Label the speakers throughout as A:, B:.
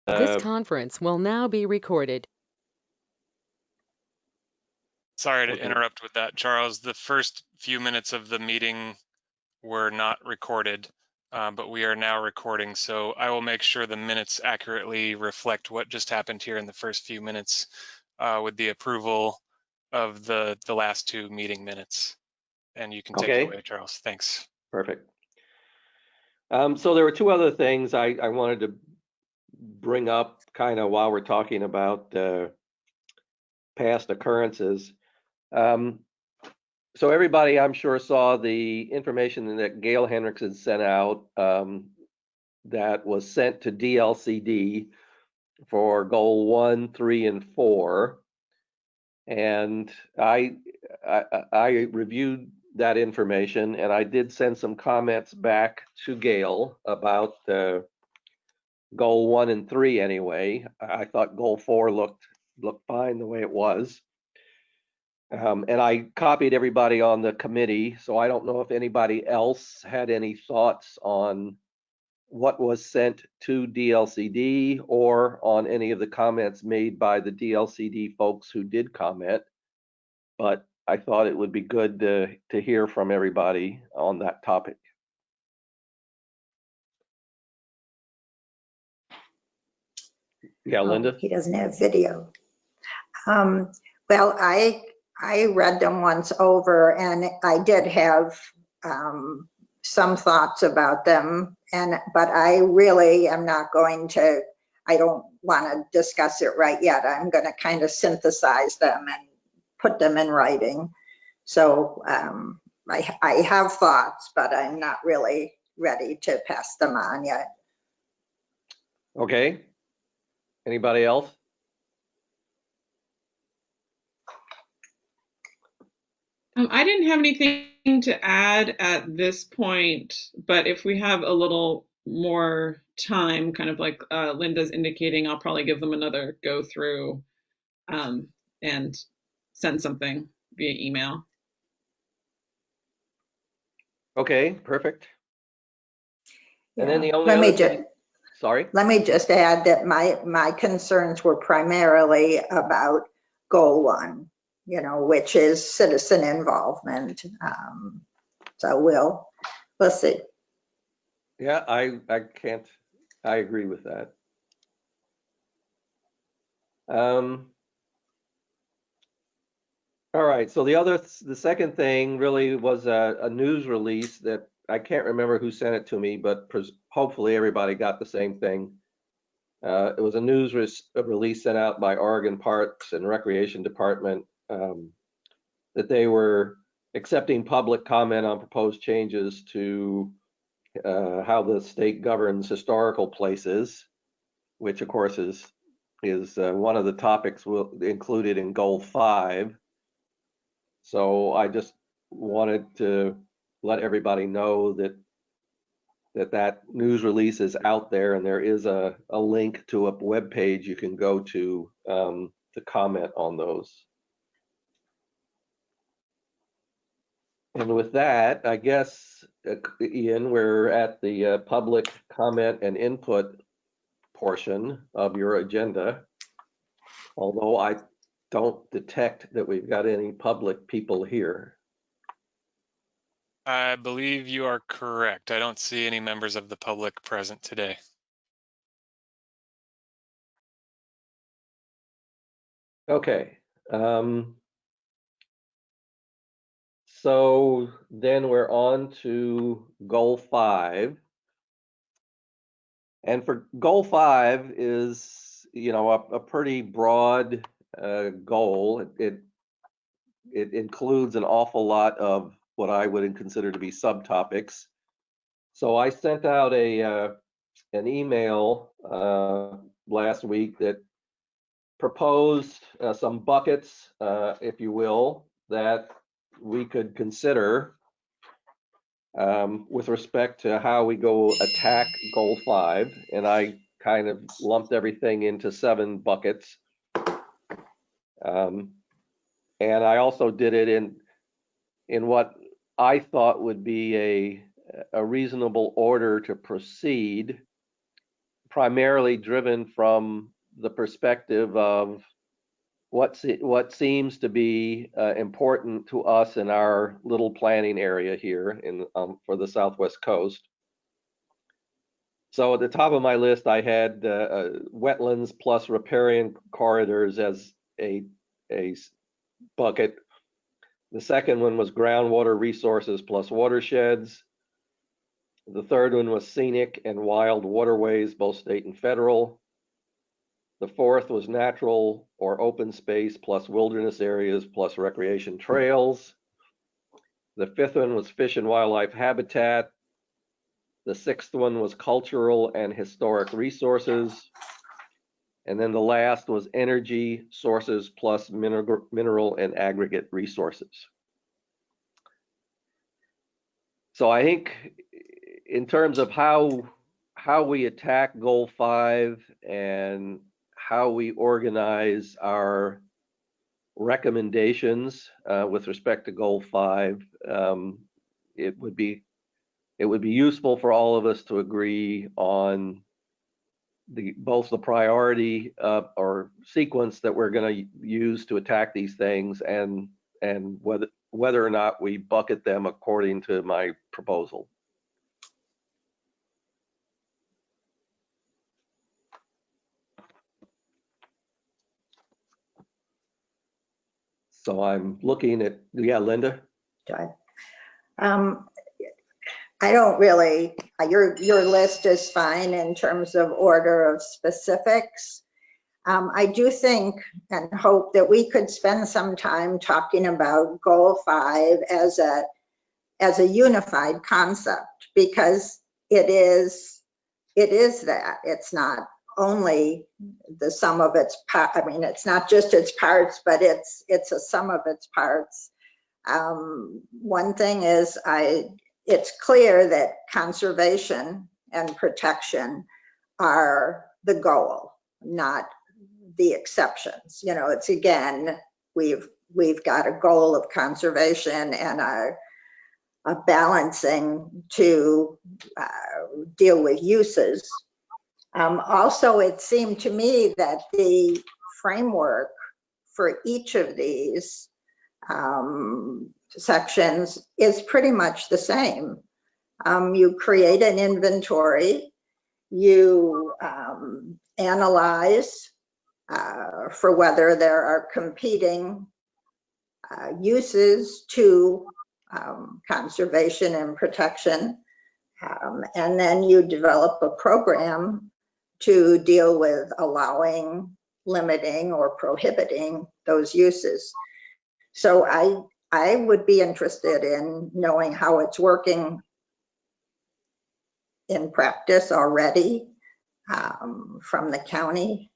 A: This conference will now be recorded.
B: Sorry to interrupt with that, Charles. The first few minutes of the meeting were not recorded, but we are now recording. So I will make sure the minutes accurately reflect what just happened here in the first few minutes with the approval of the last two meeting minutes. And you can take it away, Charles. Thanks.
C: Perfect. So there were two other things I wanted to bring up kind of while we're talking about past occurrences. So everybody, I'm sure, saw the information that Gail Henriksen sent out that was sent to DLCD for goal 1, 3, and 4. And I reviewed that information, and I did send some comments back to Gail about goal 1 and 3 anyway. I thought goal 4 looked fine the way it was. And I copied everybody on the committee, so I don't know if anybody else had any thoughts on what was sent to DLCD or on any of the comments made by the DLCD folks who did comment. But I thought it would be good to hear from everybody on that topic. Yeah, Linda?
D: He doesn't have video. Well, I read them once over, and I did have some thoughts about them, but I really am not going to, I don't want to discuss it right yet. I'm going to kind of synthesize them and put them in writing. So I have thoughts, but I'm not really ready to pass them on yet.
C: Okay. Anybody else?
E: I didn't have anything to add at this point, but if we have a little more time, kind of like Linda's indicating, I'll probably give them another go through and send something via email.
C: Okay, perfect. Yeah. And then the only
D: Let me just add that my concerns were primarily about goal 1, you know, which is citizen involvement. So we'll see.
C: Yeah, I agree with that. All right, so the second thing really was a news release that I can't remember who sent it to me, but hopefully everybody got the same thing. It was a news release sent out by Oregon Parks and Recreation Department that they were accepting public comment on proposed changes to how the state governs historical places, which of course is one of the topics included in goal 5. So I just wanted to let everybody know that news release is out there, and there is a link to a web page you can go to comment on those. And with that, I guess, Ian, we're at the public comment and input portion of your agenda, although I don't detect that we've got any public people here.
B: I believe you are correct. I don't see any members of the public present today.
C: Okay. So then we're on to goal 5. And for goal 5 is, you know, a pretty broad goal. It includes an awful lot of what I would consider to be subtopics. So I sent out an email last week that proposed some buckets, if you will, that we could consider with respect to how we go attack goal 5. And I kind of lumped everything into 7 buckets. And I also did it in what I thought would be a reasonable order to proceed primarily driven from the perspective of what seems to be important to us in our little planning area here for the Southwest Coast. So at the top of my list, I had wetlands plus riparian corridors as a bucket. The second one was groundwater resources plus watersheds. The third one was scenic and wild waterways, both state and federal. The fourth was natural or open space plus wilderness areas plus recreation trails. The fifth one was fish and wildlife habitat. The sixth one was cultural and historic resources. And then the last was energy sources plus mineral and aggregate resources. So I think in terms of how we attack Goal 5 and how we organize our recommendations with respect to Goal 5, it would be useful for all of us to agree on both the priority or sequence that we're going to use to attack these things and whether or not we bucket them according to my proposal. So I'm looking at, yeah, Linda?
D: I don't really, your list is fine in terms of order of specifics. I do think and hope that we could spend some time talking about Goal 5 as a unified concept, because it is that. It's not only the sum of its parts. I mean, it's not just its parts, but it's a sum of its parts. One thing is it's clear that conservation and protection are the goal, not the exceptions. You know, it's again, we've got a goal of conservation and a balancing to deal with uses. Also, it seemed to me that the framework for each of these sections is pretty much the same. You create an inventory, you analyze for whether there are competing uses to conservation and protection, and then you develop a program to deal with allowing, limiting, or prohibiting those uses. So I would be interested in knowing how it's working in practice already from the county.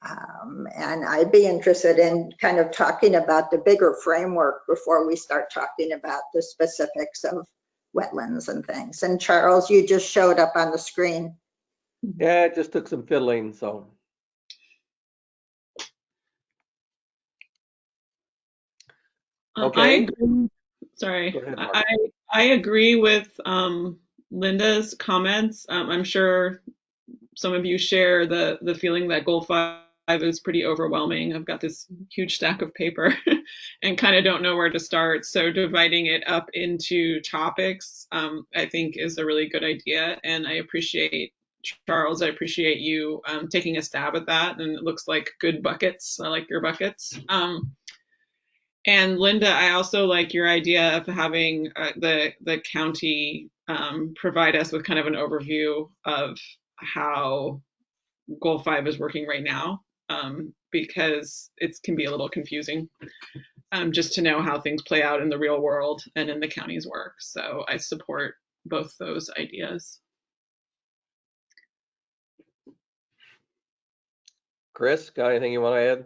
D: And I'd be interested in kind of talking about the bigger framework before we start talking about the specifics of wetlands and things. And Charles, you just showed up on the screen.
C: Yeah, it just took some fiddling, so. Okay.
E: Sorry,
C: Go ahead,
E: I agree with Linda's comments. I'm sure some of you share the feeling that Goal 5 is pretty overwhelming. I've got this huge stack of paper and kind of don't know where to start. So dividing it up into topics, I think is a really good idea. And I appreciate, Charles, I appreciate you taking a stab at that. And it looks like good buckets. I like your buckets. And Linda, I also like your idea of having the county provide us with kind of an overview of how Goal 5 is working right now, because it can be a little confusing just to know how things play out in the real world and in the county's work. So I support both those ideas.
C: Chris, got anything you want to add?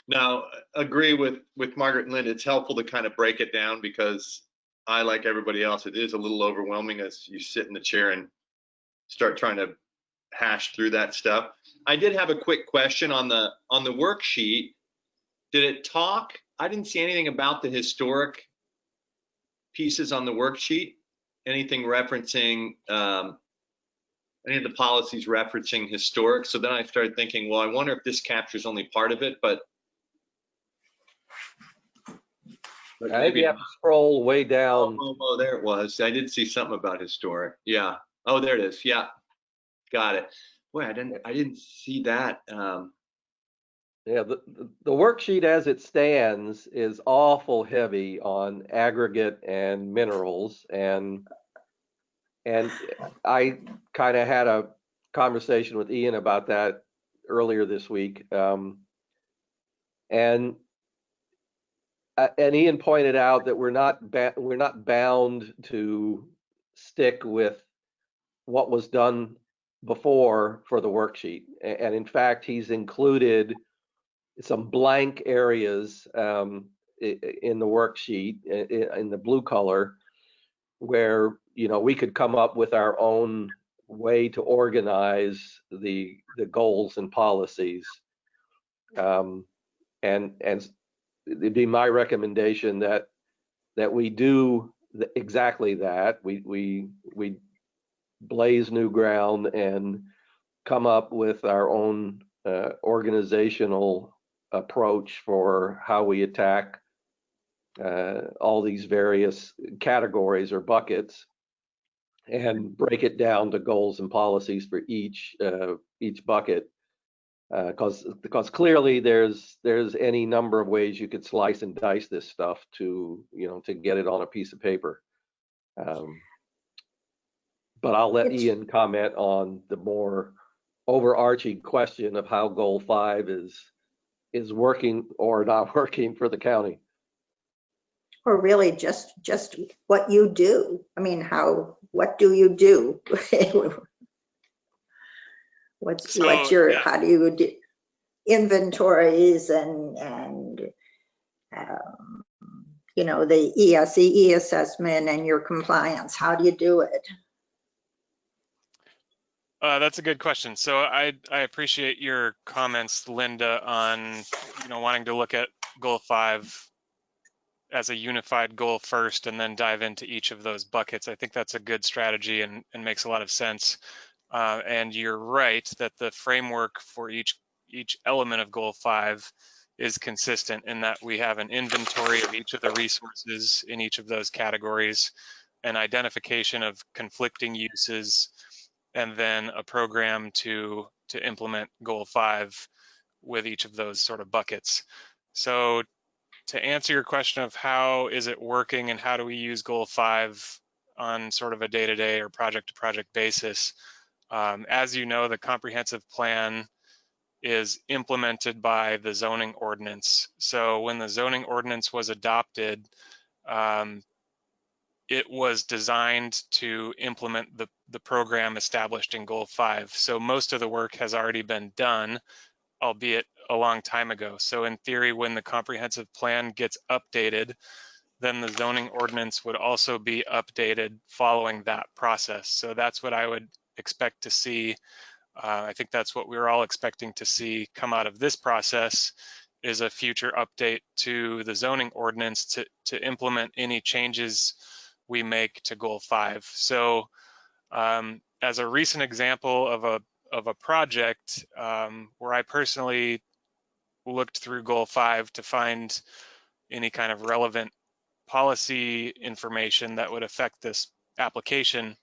F: Now, agree with Margaret and Linda. It's helpful to kind of break it down because I, like everybody else, it is a little overwhelming as you sit in the chair and start trying to hash through that stuff. I did have a quick question on the worksheet. Did it talk? I didn't see anything about the historic pieces on the worksheet. Anything referencing any of the policies referencing historic. So then I started thinking, well, I wonder if this captures only part of it, but
C: I think
F: maybe
C: you have to scroll way
F: not.
C: down.
F: Oh, there it was. I did see something about historic. Yeah. Oh, there it is. Yeah. Got it. Boy, I didn't see that.
C: Yeah, the worksheet as it stands is awful heavy on aggregate and minerals, and I kind of had a conversation with Ian about that earlier this week, and Ian pointed out that we're not bound to stick with what was done before for the worksheet, and in fact, he's included some blank areas in the worksheet in the blue color where we could come up with our own way to organize the goals and policies, and it'd be my recommendation that we do exactly that. We blaze new ground and come up with our own organizational approach for how we attack all these various categories or buckets, and break it down to goals and policies for each bucket, because clearly there's any number of ways you could slice and dice this stuff to get it on a piece of paper. But I'll let Ian comment on the more overarching question of how goal 5 is working or not working for the county.
D: Or really just what you do. I mean, what do you do? What's your,
B: yeah.
D: how do you do inventories and the ESE assessment and your compliance? How do you do it?
B: That's a good question. So I appreciate your comments, Linda, on wanting to look at goal 5 as a unified goal first and then dive into each of those buckets. I think that's a good strategy and makes a lot of sense. And you're right that the framework for each element of goal 5 is consistent in that we have an inventory of each of the resources in each of those categories, an identification of conflicting uses, and then a program to implement goal 5 with each of those sort of buckets. So to answer your question of how is it working and how do we use goal 5 on sort of a day-to-day or project-to-project basis, as you know, the comprehensive plan is implemented by the zoning ordinance. So when the zoning ordinance was adopted, it was designed to implement the program established in goal 5. So most of the work has already been done, albeit a long time ago. So in theory, when the comprehensive plan gets updated, then the zoning ordinance would also be updated following that process. So that's what I would expect to see. I think that's what we're all expecting to see come out of this process, is a future update to the zoning ordinance to implement any changes we make to goal 5. So as a recent example of a project where I personally looked through goal 5 to find any kind of relevant policy information that would affect this application,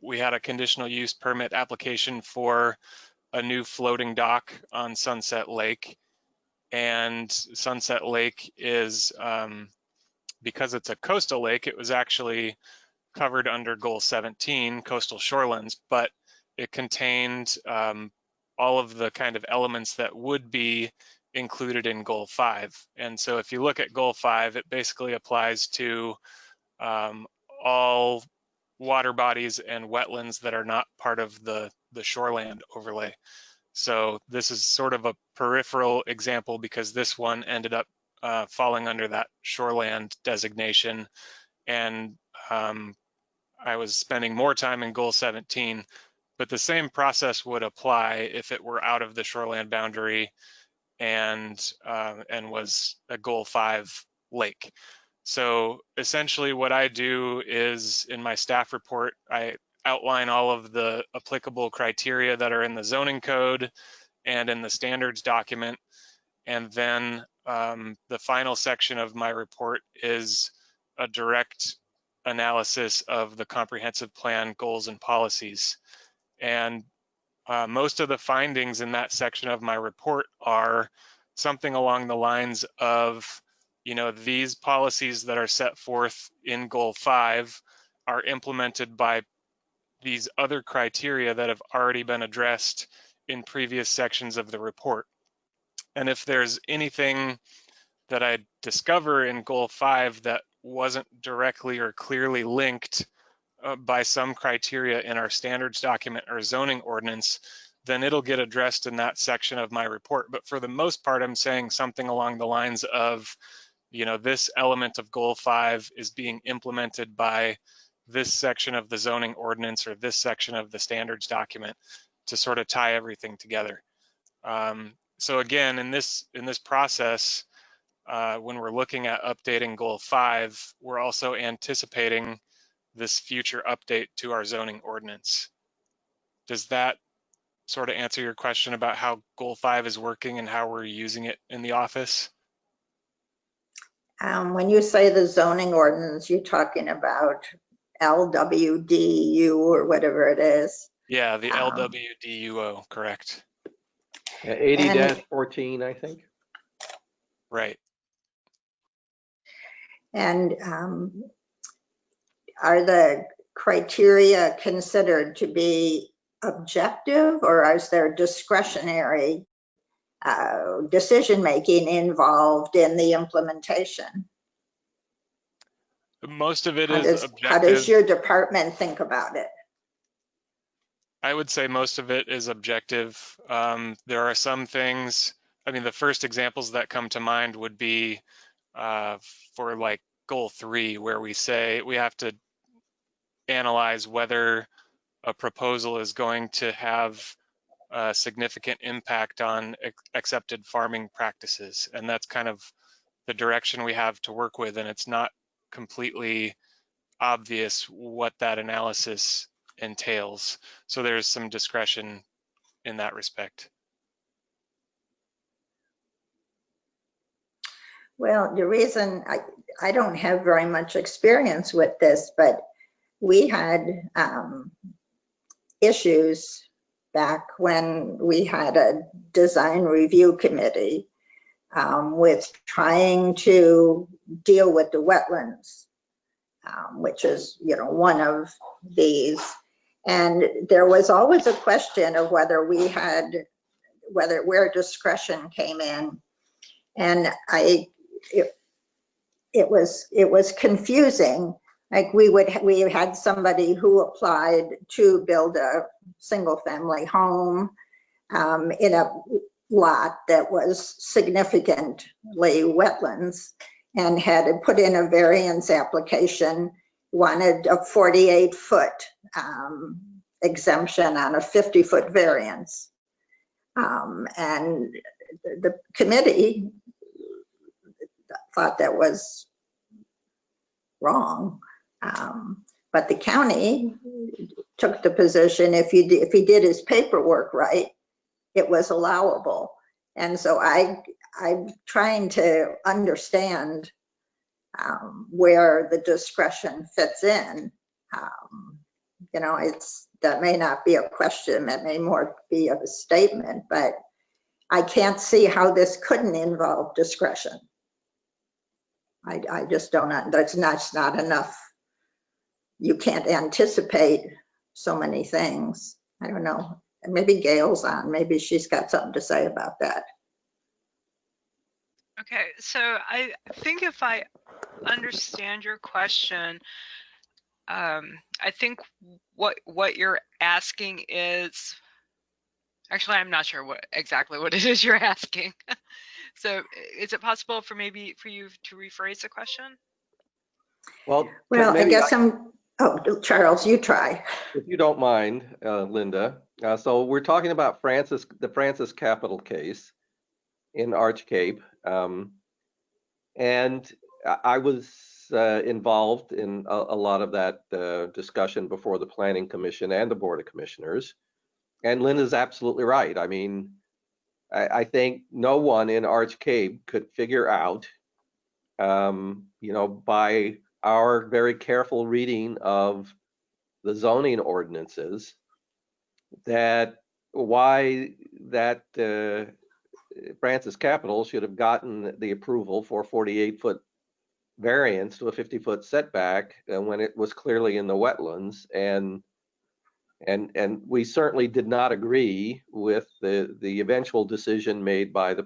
B: we had a conditional use permit application for a new floating dock on Sunset Lake. And Sunset Lake is, because it's a coastal lake, it was actually covered under goal 17, coastal shorelands, but it contained all of the kind of elements that would be included in goal 5. And so if you look at goal 5, it basically applies to all water bodies and wetlands that are not part of the shoreland overlay. So this is sort of a peripheral example because this one ended up falling under that shoreland designation. And I was spending more time in goal 17, but the same process would apply if it were out of the shoreland boundary and was a goal 5 lake. So essentially what I do is in my staff report, I outline all of the applicable criteria that are in the zoning code and in the standards document. And then the final section of my report is a direct analysis of the comprehensive plan goals and policies. And most of the findings in that section of my report are something along the lines of, you know, these policies that are set forth in goal 5 are implemented by these other criteria that have already been addressed in previous sections of the report. And if there's anything that I discover in goal 5 that wasn't directly or clearly linked by some criteria in our standards document or zoning ordinance, then it'll get addressed in that section of my report. But for the most part, I'm saying something along the lines of, you know, this element of goal 5 is being implemented by this section of the zoning ordinance or this section of the standards document to sort of tie everything together. So again, in this process, when we're looking at updating goal 5, we're also anticipating this future update to our zoning ordinance. Does that sort of answer your question about how goal 5 is working and how we're using it in the office?
D: When you say the zoning ordinance, you're talking about LWDU or whatever it is.
B: Yeah, the LWDUO, correct.
C: Yeah, 80-14, I think.
B: Right.
D: And are the criteria considered to be objective, or is there discretionary decision-making involved in the implementation?
B: Most of it is objective.
D: How does your department think about it?
B: I would say most of it is objective. There are some things, I mean, the first examples that come to mind would be for like goal 3, where we say we have to analyze whether a proposal is going to have a significant impact on accepted farming practices. And that's kind of the direction we have to work with. And it's not completely obvious what that analysis entails. So there's some discretion in that respect.
D: Well, the reason I don't have very much experience with this, but we had issues back when we had a design review committee with trying to deal with the wetlands, which is, you know, one of these. And there was always a question of whether where discretion came in. And it was confusing. Like we had somebody who applied to build a single family home in a lot that was significantly wetlands, and had to put in a variance application, wanted a 48-foot exemption on a 50-foot variance. And the committee thought that was wrong. But the county took the position if he did his paperwork right, it was allowable. And so I'm trying to understand where the discretion fits in. You know, that may not be a question, that may more be of a statement, but I can't see how this couldn't involve discretion. I just don't, that's not enough. You can't anticipate so many things. I don't know. Maybe Gail's on. Maybe she's got something to say about that.
G: Okay, so I think if I understand your question, I think what you're asking is, actually, I'm not sure exactly what it is you're asking. So is it possible for you to rephrase the question?
C: Well,
D: I guess oh, Charles, you try.
C: If you don't mind, Linda. So we're talking about the Francis capital case in Arch Cape. And I was involved in a lot of that discussion before the Planning Commission and the Board of Commissioners. And Linda's absolutely right. I mean, I think no one in Arch Cape could figure out, by our very careful reading of the zoning ordinances, that why that Francis Capital should have gotten the approval for 48-foot variance to a 50-foot setback when it was clearly in the wetlands, and we certainly did not agree with the eventual decision made by the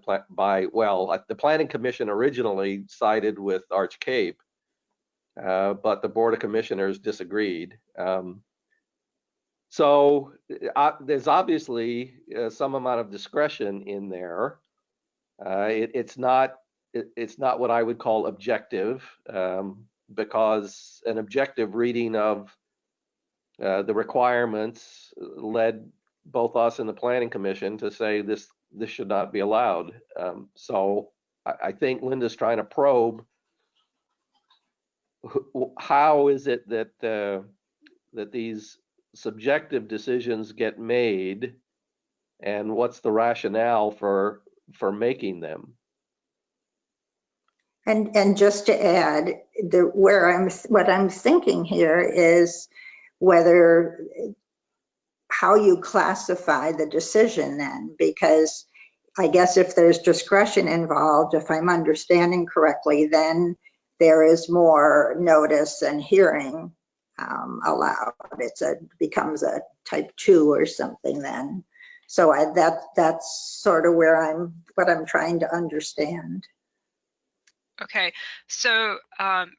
C: Planning Commission originally sided with Arch Cape, but the Board of Commissioners disagreed. So there's obviously some amount of discretion in there. It's not what I would call objective, because an objective reading of the requirements led both us and the Planning Commission to say this should not be allowed. So I think Linda's trying to probe how is it that these subjective decisions get made, and what's the rationale for making them.
D: And just to add, what I'm thinking here is how you classify the decision then, because I guess if there's discretion involved, if I'm understanding correctly, then there is more notice and hearing allowed. Becomes a type 2 or something then. So that's sort of what I'm trying to understand.
G: Okay, so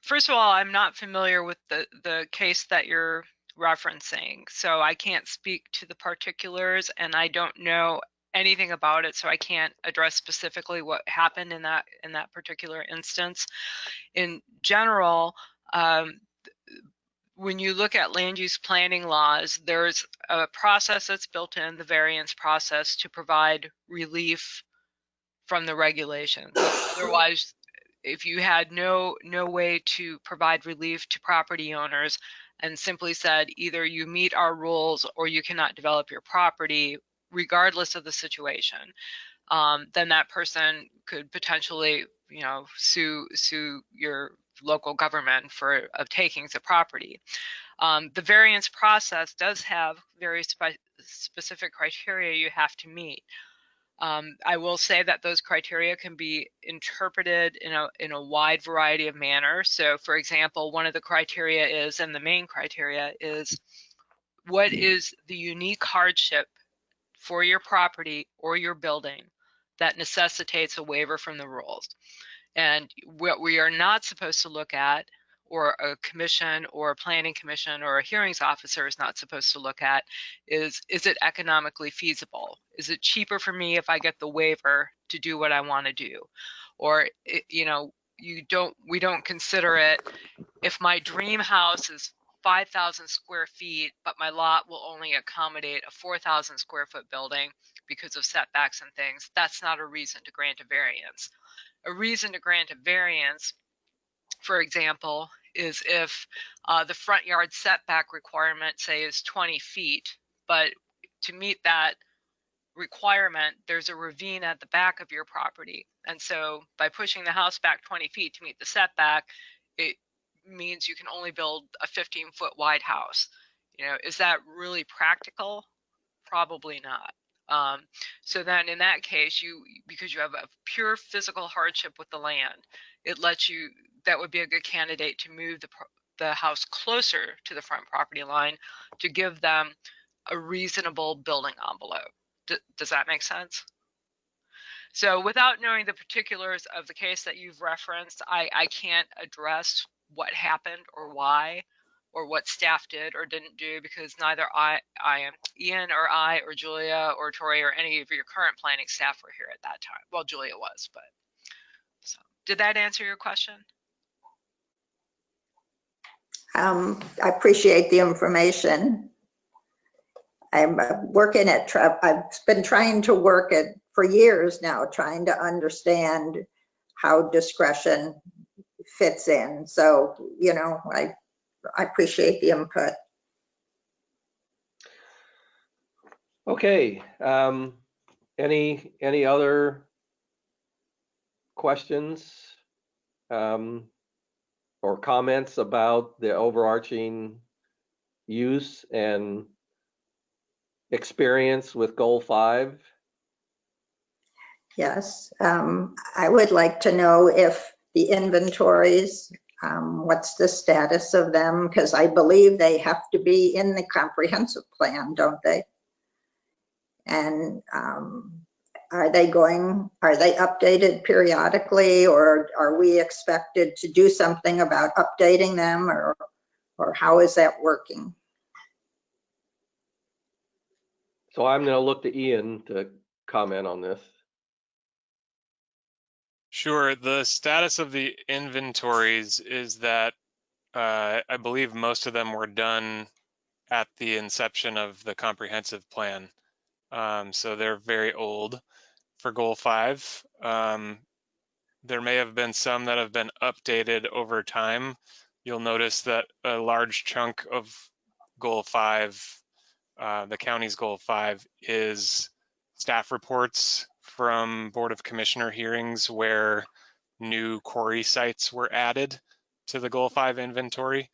G: first of all, I'm not familiar with the case that you're referencing, so I can't speak to the particulars, and I don't know anything about it, so I can't address specifically what happened in that particular instance. In general, when you look at land use planning laws, there's a process that's built in, the variance process, to provide relief from the regulations. Otherwise, if you had no way to provide relief to property owners and simply said either you meet our rules or you cannot develop your property, regardless of the situation, then that person could potentially, sue your local government for takings of property. The variance process does have very specific criteria you have to meet. I will say that those criteria can be interpreted in a wide variety of manners. So, for example, one of the criteria is, and the main criteria is, what is the unique hardship for your property or your building that necessitates a waiver from the rules? And what we are not supposed to look at, or a commission or a planning commission or a hearings officer is not supposed to look at, is it economically feasible? Is it cheaper for me if I get the waiver to do what I want to do? Or, we don't consider it, if my dream house is 5,000 square feet, but my lot will only accommodate a 4,000 square foot building because of setbacks and things, that's not a reason to grant a variance. A reason to grant a variance, for example, is if the front yard setback requirement, say, is 20 feet, but to meet that requirement, there's a ravine at the back of your property. And so by pushing the house back 20 feet to meet the setback, it means you can only build a 15-foot wide house. Is that really practical? Probably not. So then in that case, because you have a pure physical hardship with the land, that would be a good candidate to move the house closer to the front property line to give them a reasonable building envelope. Does that make sense? So without knowing the particulars of the case that you've referenced, I can't address what happened or why, or what staff did or didn't do, because neither Ian or I or Julia or Tori or any of your current planning staff were here at that time. Well, Julia was, but so did that answer your question?
D: I appreciate the information. I'm working at, I've been trying to work it for years now, trying to understand how discretion fits in. So, you know, I appreciate the input.
C: Okay, any other questions or comments about the overarching use and experience with Goal 5?
D: Yes, I would like to know if the inventories, what's the status of them? Because I believe they have to be in the comprehensive plan, don't they? And are they updated periodically, or are we expected to do something about updating them, or how is that working?
C: So I'm going to look to Ian to comment on this.
B: Sure. The status of the inventories is that I believe most of them were done at the inception of the comprehensive plan. So they're very old for Goal 5. There may have been some that have been updated over time. You'll notice that a large chunk of Goal 5, the county's Goal 5, is staff reports from Board of Commissioner hearings where new quarry sites were added to the Goal 5 inventory.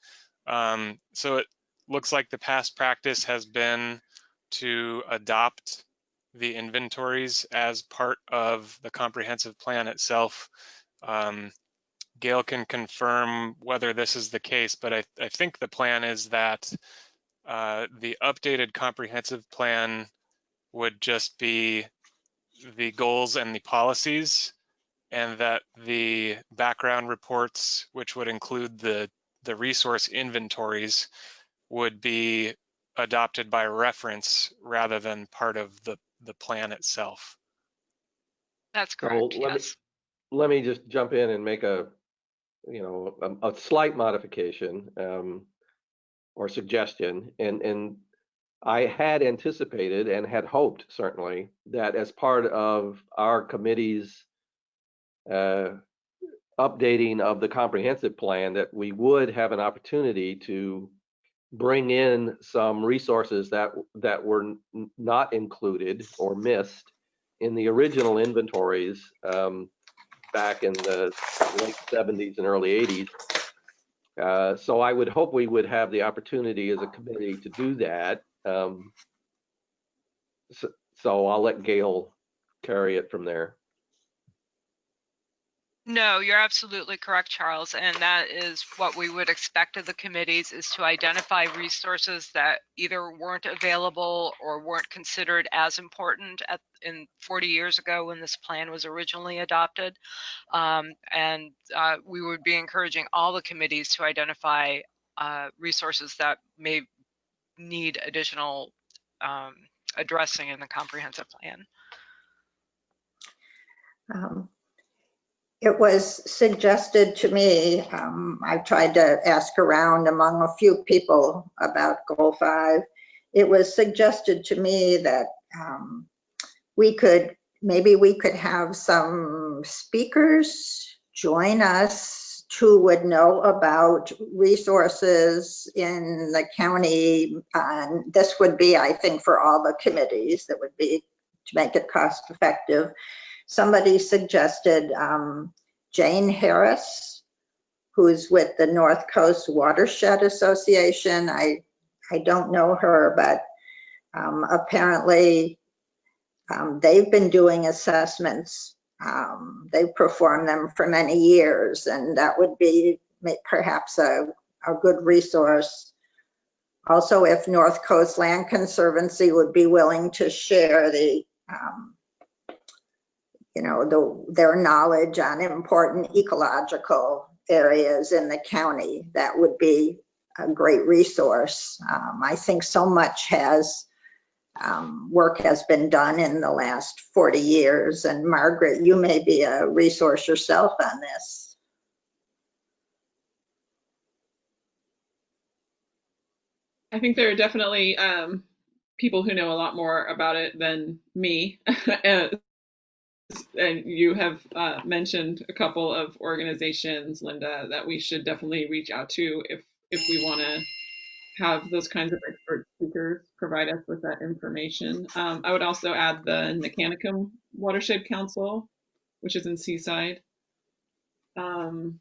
B: So it looks like the past practice has been to adopt the inventories as part of the comprehensive plan itself. Gail can confirm whether this is the case, but I think the plan is that the updated comprehensive plan would just be the goals and the policies, and that the background reports, which would include the resource inventories, would be adopted by reference rather than part of the plan itself.
G: That's correct,
C: So
G: yes.
C: let me just jump in and make a slight modification or suggestion. And I had anticipated and had hoped, certainly, that as part of our committee's updating of the comprehensive plan, that we would have an opportunity to bring in some resources that were not included or missed in the original inventories back in the late 70s and early 80s. So I would hope we would have the opportunity as a committee to do that. So I'll let Gail carry it from there.
G: No, you're absolutely correct, Charles. And that is what we would expect of the committees, is to identify resources that either weren't available or weren't considered as important in 40 years ago when this plan was originally adopted. We would be encouraging all the committees to identify resources that may need additional addressing in the comprehensive plan.
D: It was suggested to me, I tried to ask around among a few people about Goal 5. It was suggested to me that maybe we could have some speakers join us who would know about resources in the county. This would be, I think, for all the committees, that would be to make it cost effective. Somebody suggested Jane Harris, who's with the North Coast Watershed Association. I don't know her, but apparently they've been doing assessments. They've performed them for many years, and that would be perhaps a good resource. Also, if North Coast Land Conservancy would be willing to share their knowledge on important ecological areas in the county, that would be a great resource. I think so much work has been done in the last 40 years, and Margaret, you may be a resource yourself on this.
E: I think there are definitely people who know a lot more about it than me. And you have mentioned a couple of organizations, Linda, that we should definitely reach out to if we want to have those kinds of expert speakers provide us with that information. I would also add the Nicanicum Watershed Council, which is in Seaside. And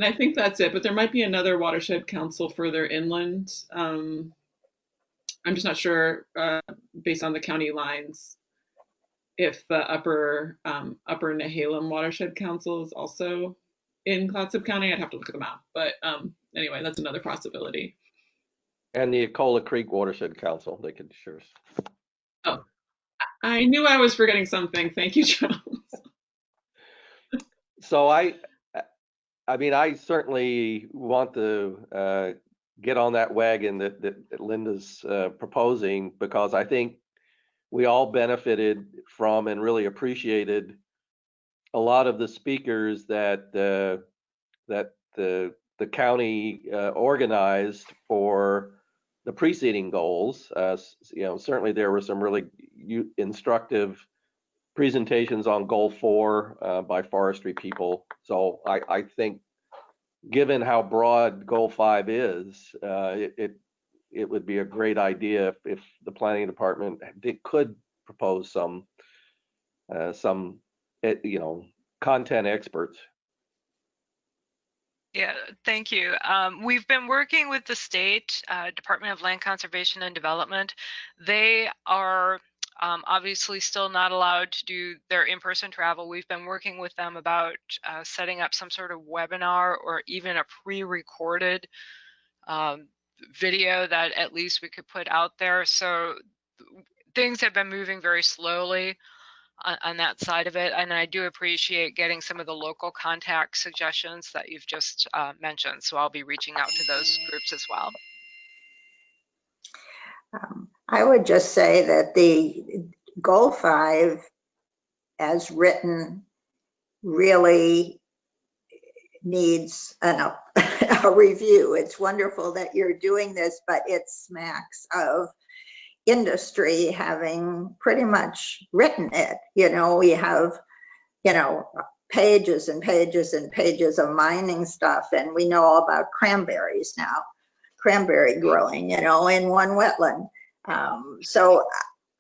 E: I think that's it, but there might be another watershed council further inland. I'm just not sure, based on the county lines, if the upper Nehalem Watershed Council is also in Clatsop County. I'd have to look at the map, but anyway, that's another possibility.
C: And the Ecola Creek Watershed Council, they could share.
E: Oh, I knew I was forgetting something. Thank you, Charles.
C: So I mean, I certainly want to get on that wagon that Linda's proposing, because I think we all benefited from and really appreciated a lot of the speakers that the county organized for the preceding goals. You know, certainly there were some really instructive presentations on Goal 4 by forestry people. So I think, given how broad Goal 5 is, it would be a great idea if the planning department could propose some you know, content experts.
G: Yeah, thank you. We've been working with the state Department of Land Conservation and Development. They are obviously still not allowed to do their in-person travel. We've been working with them about setting up some sort of webinar or even a pre-recorded video that at least we could put out there. So things have been moving very slowly on that side of it, and I do appreciate getting some of the local contact suggestions that you've just mentioned. So I'll be reaching out to those groups as well.
D: I would just say that the Goal 5, as written, really needs a review. It's wonderful that you're doing this, but it smacks of industry having pretty much written it. You know, we have, you know, pages and pages and pages of mining stuff, and we know all about cranberries now, cranberry growing, you know, in one wetland. So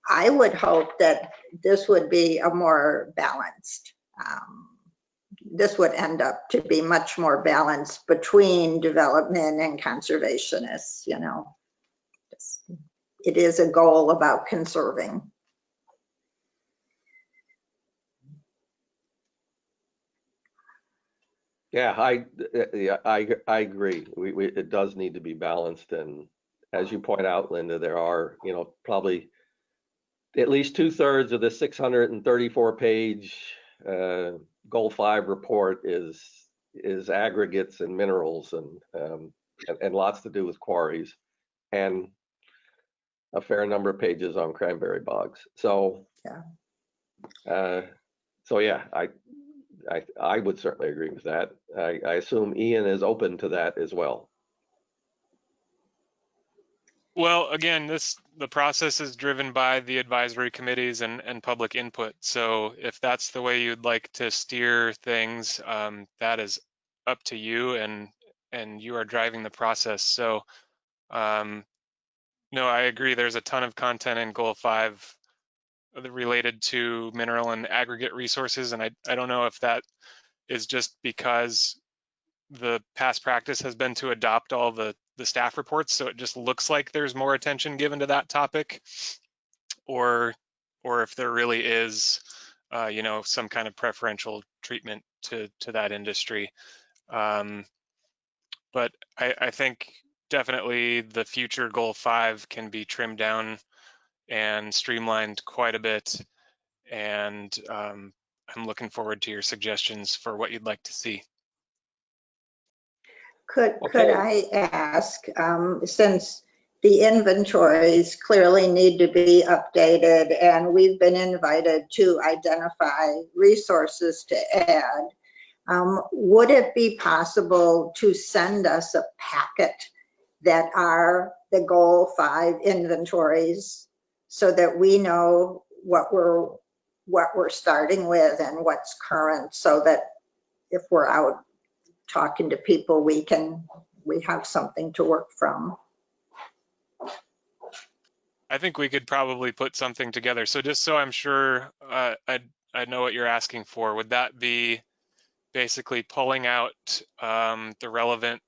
D: I would hope that this would be a more balanced, this would end up to be much more balanced between development and conservationists, you know. It is a goal about conserving.
C: Yeah, I agree. It does need to be balanced, and as you point out, Linda, there are, you know, probably at least 2/3 of the 634-page Goal 5 report is aggregates and minerals, and lots to do with quarries, and a fair number of pages on cranberry bogs. So yeah, I would certainly agree with that. I assume Ian is open to that as well.
B: Well, again, the process is driven by the advisory committees and public input. So if that's the way you'd like to steer things, that is up to you, and you are driving the process. So no, I agree. There's a ton of content in Goal 5 related to mineral and aggregate resources, and I don't know if that is just because the past practice has been to adopt all the staff reports, so it just looks like there's more attention given to that topic, or if there really is, you know, some kind of preferential treatment to that industry. But I think definitely the future Goal 5 can be trimmed down and streamlined quite a bit, and I'm looking forward to your suggestions for what you'd like to see.
D: Could I ask, since the inventories clearly need to be updated, and we've been invited to identify resources to add, would it be possible to send us a packet that are the Goal 5 inventories, so that we know what we're what we're starting with and what's current, so that if we're out talking to people, we have something to work from.
B: I think we could probably put something together. So just so I'm sure I know what you're asking for, would that be basically pulling out the relevant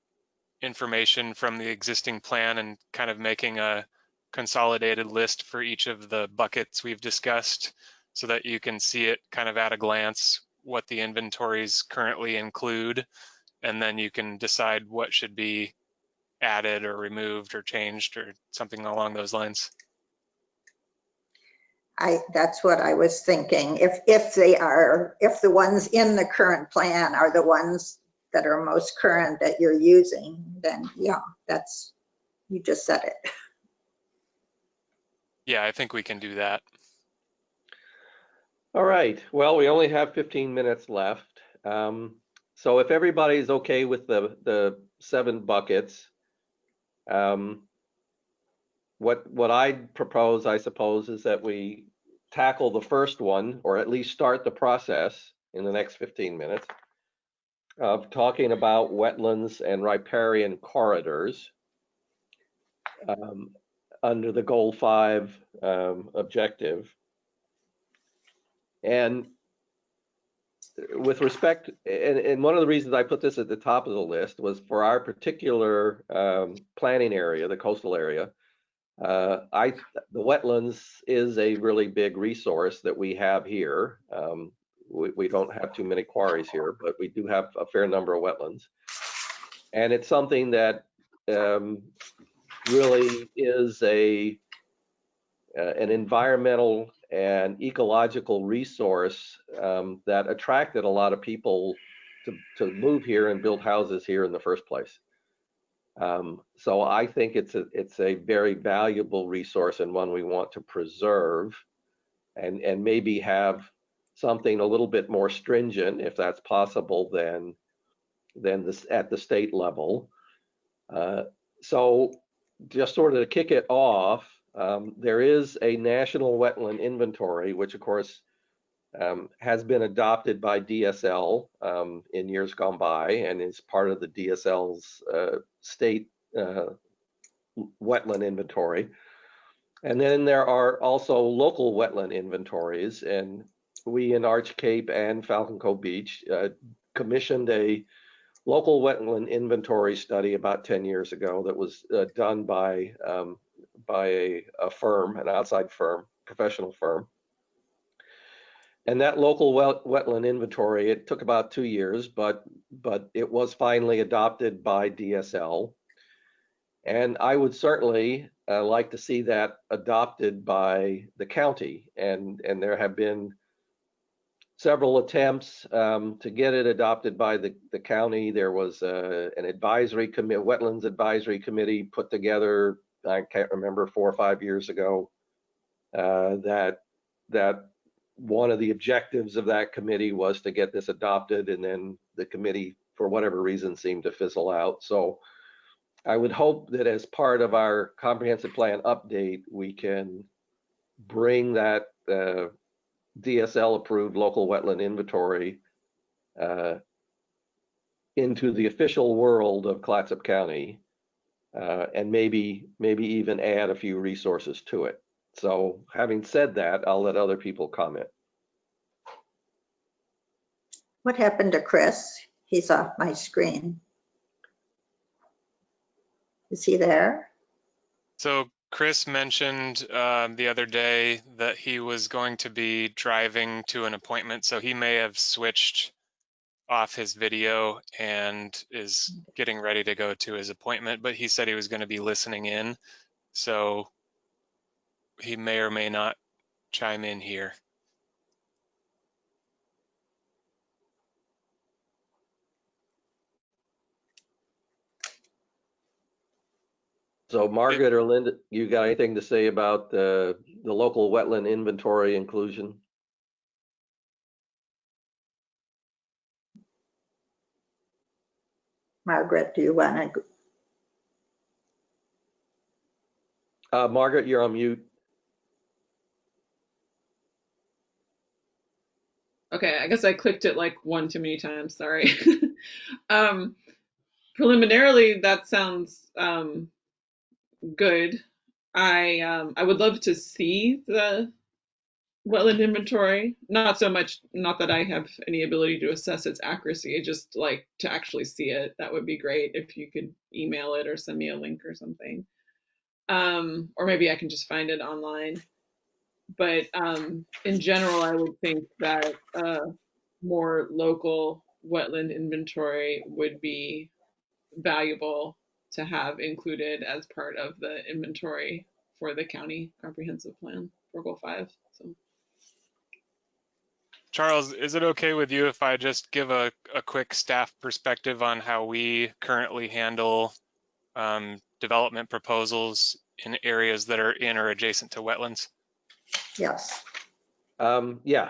B: information from the existing plan and kind of making a consolidated list for each of the buckets we've discussed so that you can see it kind of at a glance what the inventories currently include, and then you can decide what should be added or removed or changed or something along those lines?
D: That's what I was thinking. If the ones in the current plan are the ones that are most current that you're using, then yeah, you just said it.
B: Yeah, I think we can do that.
C: All right, well, we only have 15 minutes left. So if everybody's okay with the 7 buckets, what I'd propose, I suppose, is that we tackle the first one, or at least start the process in the next 15 minutes of talking about wetlands and riparian corridors under the Goal 5 objective. And with respect, and one of the reasons I put this at the top of the list was for our particular planning area, the coastal area. The wetlands is a really big resource that we have here. We don't have too many quarries here, but we do have a fair number of wetlands. And it's something that really is an environmental and ecological resource that attracted a lot of people to move here and build houses here in the first place. So I think it's a very valuable resource and one we want to preserve, and maybe have something a little bit more stringent, if that's possible, than this at the state level. So just sort of to kick it off, there is a national wetland inventory, which of course has been adopted by DSL in years gone by, and is part of the DSL's state wetland inventory. And then there are also local wetland inventories, and we in Arch Cape and Falcon Cove Beach commissioned a local wetland inventory study about 10 years ago that was done by a firm, an outside firm, professional firm. And that local wetland inventory, it took about 2 years, but it was finally adopted by DSL. And I would certainly like to see that adopted by the county. And there have been several attempts to get it adopted by the county. There was an advisory committee, wetlands advisory committee put together, I can't remember, 4 or 5 years ago, that one of the objectives of that committee was to get this adopted, and then the committee, for whatever reason, seemed to fizzle out. So I would hope that as part of our comprehensive plan update, we can bring that DSL approved local wetland inventory into the official world of Clatsop County, and maybe even add a few resources to it. So having said that, I'll let other people comment.
D: What happened to Chris? He's off my screen. Is he there?
B: So Chris mentioned the other day that he was going to be driving to an appointment, so he may have switched off his video and is getting ready to go to his appointment, but he said he was going to be listening in, so he may or may not chime in here.
C: So Margaret or Linda, you got anything to say about the local wetland inventory inclusion?
D: Margaret, do you want to?
C: Margaret, you're on mute.
E: Okay, I guess I clicked it like one too many times, sorry. Preliminarily, that sounds good. I would love to see the wetland inventory. Not so much, not that I have any ability to assess its accuracy, just like to actually see it. That would be great if you could email it or send me a link or something. Or maybe I can just find it online. But in general, I would think that more local wetland inventory would be valuable to have included as part of the inventory for the county comprehensive plan for Goal 5. So.
B: Charles, is it okay with you if I just give a quick staff perspective on how we currently handle development proposals in areas that are in or adjacent to wetlands?
D: Yes.
C: Yeah.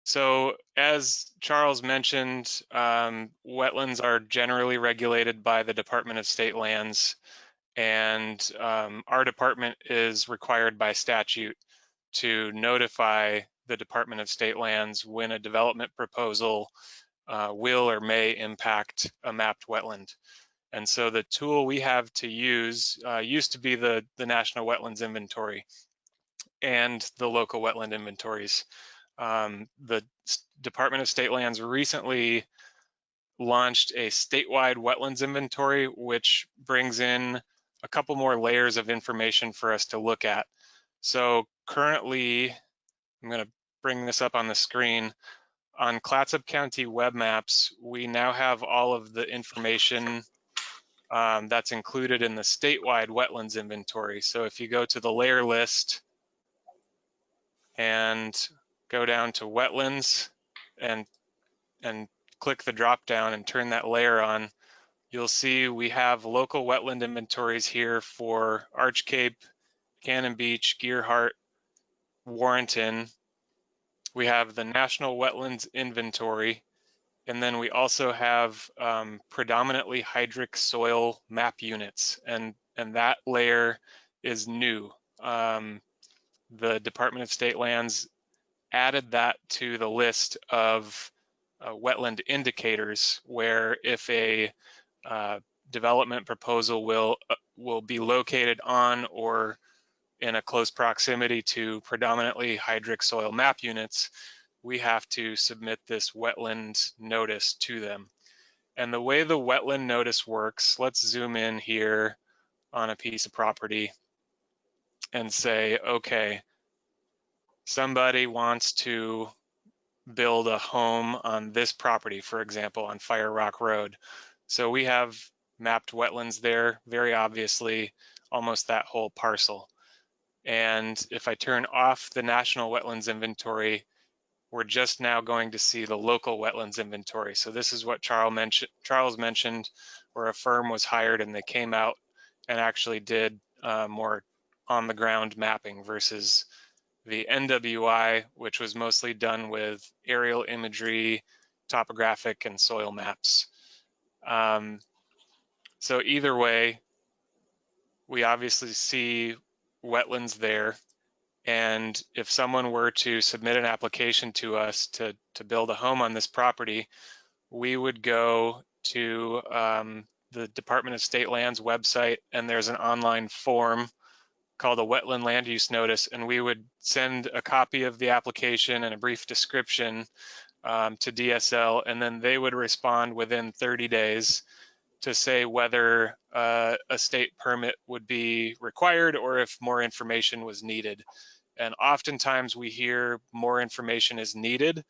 B: So as Charles mentioned, wetlands are generally regulated by the Department of State Lands, and our department is required by statute to notify the Department of State Lands when a development proposal will or may impact a mapped wetland. And so the tool we have to use used to be the National Wetlands Inventory and the local wetland inventories. The Department of State Lands recently launched a statewide wetlands inventory, which brings in a couple more layers of information for us to look at. So currently, I'm going to bring this up on the screen. On Clatsop County web maps, we now have all of the information that's included in the statewide wetlands inventory. So if you go to the layer list and go down to wetlands and click the drop down and turn that layer on, you'll see we have local wetland inventories here for Arch Cape, Cannon Beach, Gearhart, Warrenton. We have the National Wetlands Inventory, and then we also have predominantly hydric soil map units, and that layer is new. The Department of State Lands added that to the list of wetland indicators, where if a development proposal will be located on or in a close proximity to predominantly hydric soil map units, we have to submit this wetland notice to them. And the way the wetland notice works, let's zoom in here on a piece of property and say, okay, somebody wants to build a home on this property, for example, on Fire Rock Road. So we have mapped wetlands there, very obviously, almost that whole parcel. And if I turn off the National Wetlands Inventory, we're just now going to see the local wetlands inventory. So this is what Charles mentioned, where a firm was hired and they came out and actually did more on the ground mapping versus the NWI, which was mostly done with aerial imagery, topographic, and soil maps. So either way, we obviously see wetlands there. And if someone were to submit an application to us to build a home on this property, we would go to the Department of State Lands website, and there's an online form called a wetland land use notice, and we would send a copy of the application and a brief description to DSL, and then they would respond within 30 days to say whether a state permit would be required or if more information was needed. And oftentimes we hear more information is needed,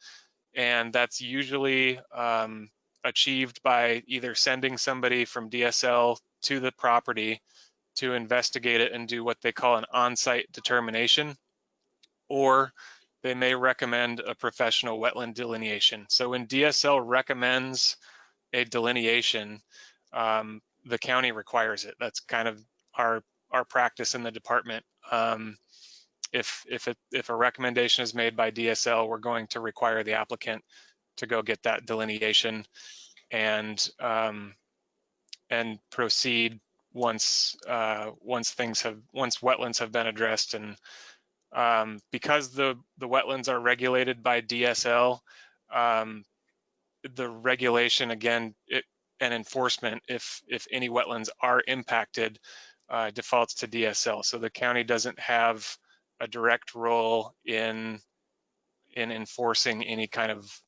B: and that's usually achieved by either sending somebody from DSL to the property to investigate it and do what they call an on-site determination, or they may recommend a professional wetland delineation. So when DSL recommends a delineation, the county requires it. That's kind of our practice in the department. If a recommendation is made by DSL, we're going to require the applicant to go get that delineation and proceed once wetlands have been addressed and Because the wetlands are regulated by DSL, the regulation again and enforcement, if any wetlands are impacted, defaults to DSL. So the county doesn't have a direct role in enforcing any kind of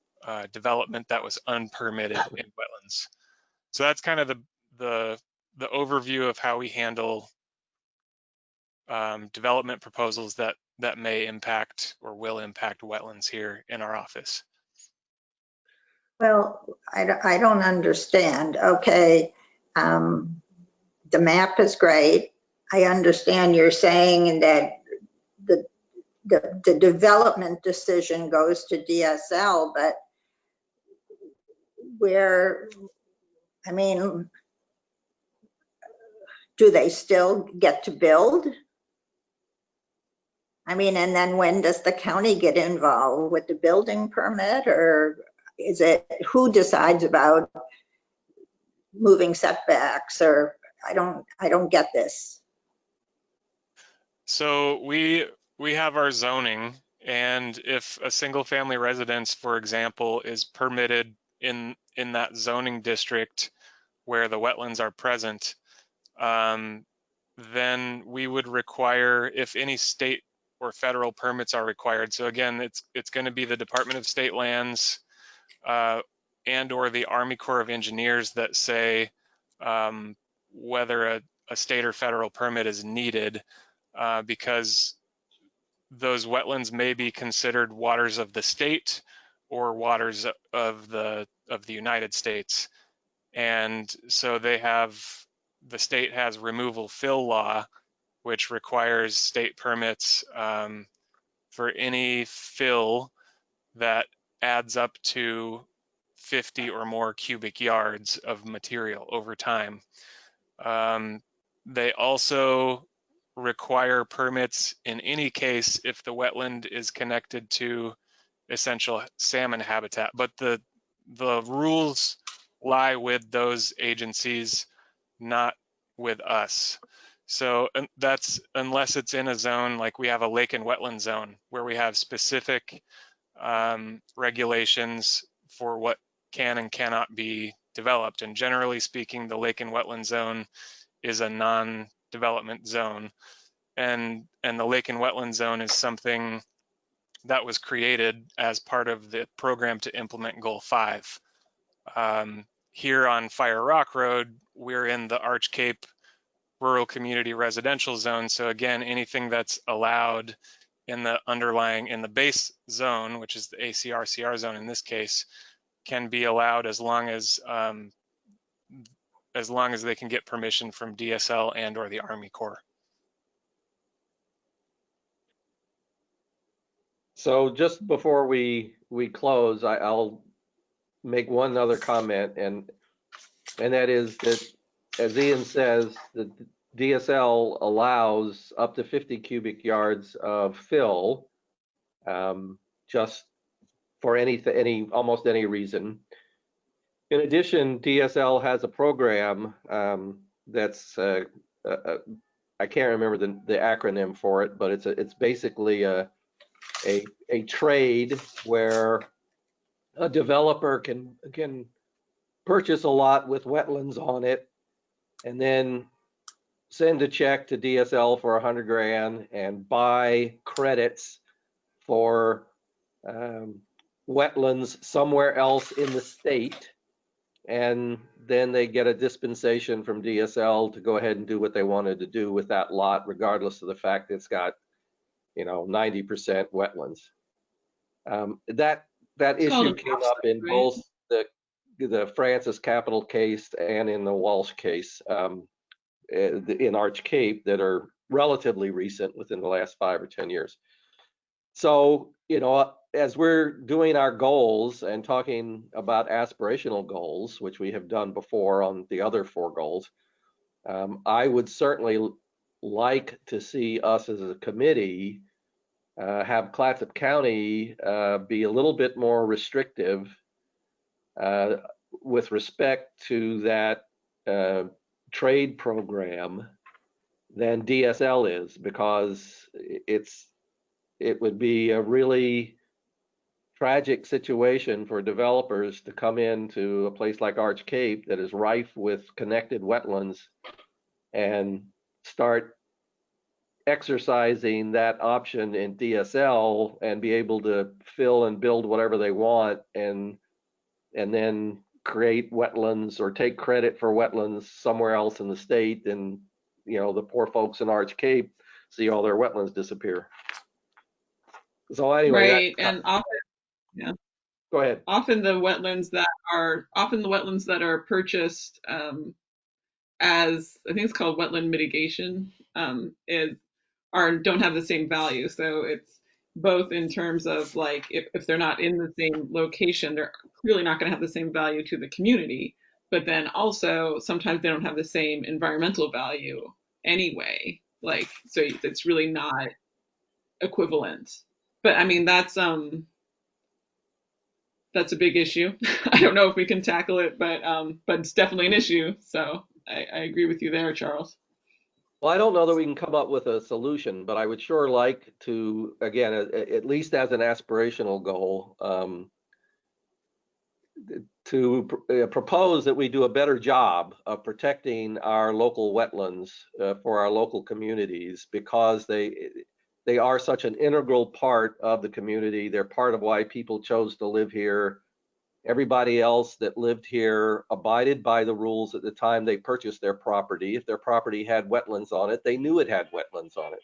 B: development that was unpermitted in wetlands. So that's kind of the overview of how we handle development proposals that may impact or will impact wetlands here in our office.
D: Well, I don't understand. Okay, the map is great. I understand you're saying that the development decision goes to DSL, but where, I mean, do they still get to build? I mean, and then when does the county get involved with the building permit, or is it, who decides about moving setbacks, or I don't get this.
B: So we have our zoning, and if a single family residence, for example, is permitted in that zoning district where the wetlands are present, then we would require, if any state or federal permits are required. So again, it's going to be the Department of State Lands and or the Army Corps of Engineers that say whether a state or federal permit is needed, because those wetlands may be considered waters of the state or waters of the United States. And so the state has removal fill law, which requires state permits for any fill that adds up to 50 or more cubic yards of material over time. They also require permits in any case if the wetland is connected to essential salmon habitat, but the rules lie with those agencies, not with us. So that's unless it's in a zone, like we have a lake and wetland zone where we have specific regulations for what can and cannot be developed. And generally speaking, the lake and wetland zone is a non-development zone. And the lake and wetland zone is something that was created as part of the program to implement Goal 5. Here on Fire Rock Road, we're in the Arch Cape Rural Community Residential Zone. So again, anything that's allowed in the base zone, which is the ACR-CR zone in this case, can be allowed as long as they can get permission from DSL and or the Army Corps.
C: So just before we close, I'll make one other comment, and that is that, as Ian says, the DSL allows up to 50 cubic yards of fill, just for almost any reason. In addition, DSL has a program that's I can't remember the acronym for it, but it's basically a trade where a developer can purchase a lot with wetlands on it, and then send a check to DSL for 100 grand and buy credits for wetlands somewhere else in the state. And then they get a dispensation from DSL to go ahead and do what they wanted to do with that lot, regardless of the fact that it's got, 90% wetlands. That issue came up in both the Francis Capital case and in the Walsh case in Arch Cape, that are relatively recent, within the last 5 or 10 years. So, as we're doing our goals and talking about aspirational goals, which we have done before on the other 4 goals, I would certainly like to see us as a committee have Clatsop County be a little bit more restrictive with respect to that trade program than DSL is, because it's it would be a really tragic situation for developers to come into a place like Arch Cape that is rife with connected wetlands and start exercising that option in DSL and be able to fill and build whatever they want and then create wetlands or take credit for wetlands somewhere else in the state, and the poor folks in Arch Cape see all their wetlands disappear. So anyway,
E: Right, and often, yeah.
C: Go ahead.
E: Often the wetlands that are purchased as, I think it's called wetland mitigation, don't have the same value. So it's both in terms of like if they're not in the same location, they're clearly not going to have the same value to the community. But then also sometimes they don't have the same environmental value anyway. Like, so it's really not equivalent. But I mean, that's a big issue. I don't know if we can tackle it, but it's definitely an issue. So I agree with you there, Charles.
C: Well, I don't know that we can come up with a solution, but I would sure like to, again, at least as an aspirational goal, to propose that we do a better job of protecting our local wetlands for our local communities, because they are such an integral part of the community. They're part of why people chose to live here. Everybody else that lived here abided by the rules at the time they purchased their property. If their property had wetlands on it, they knew it had wetlands on it.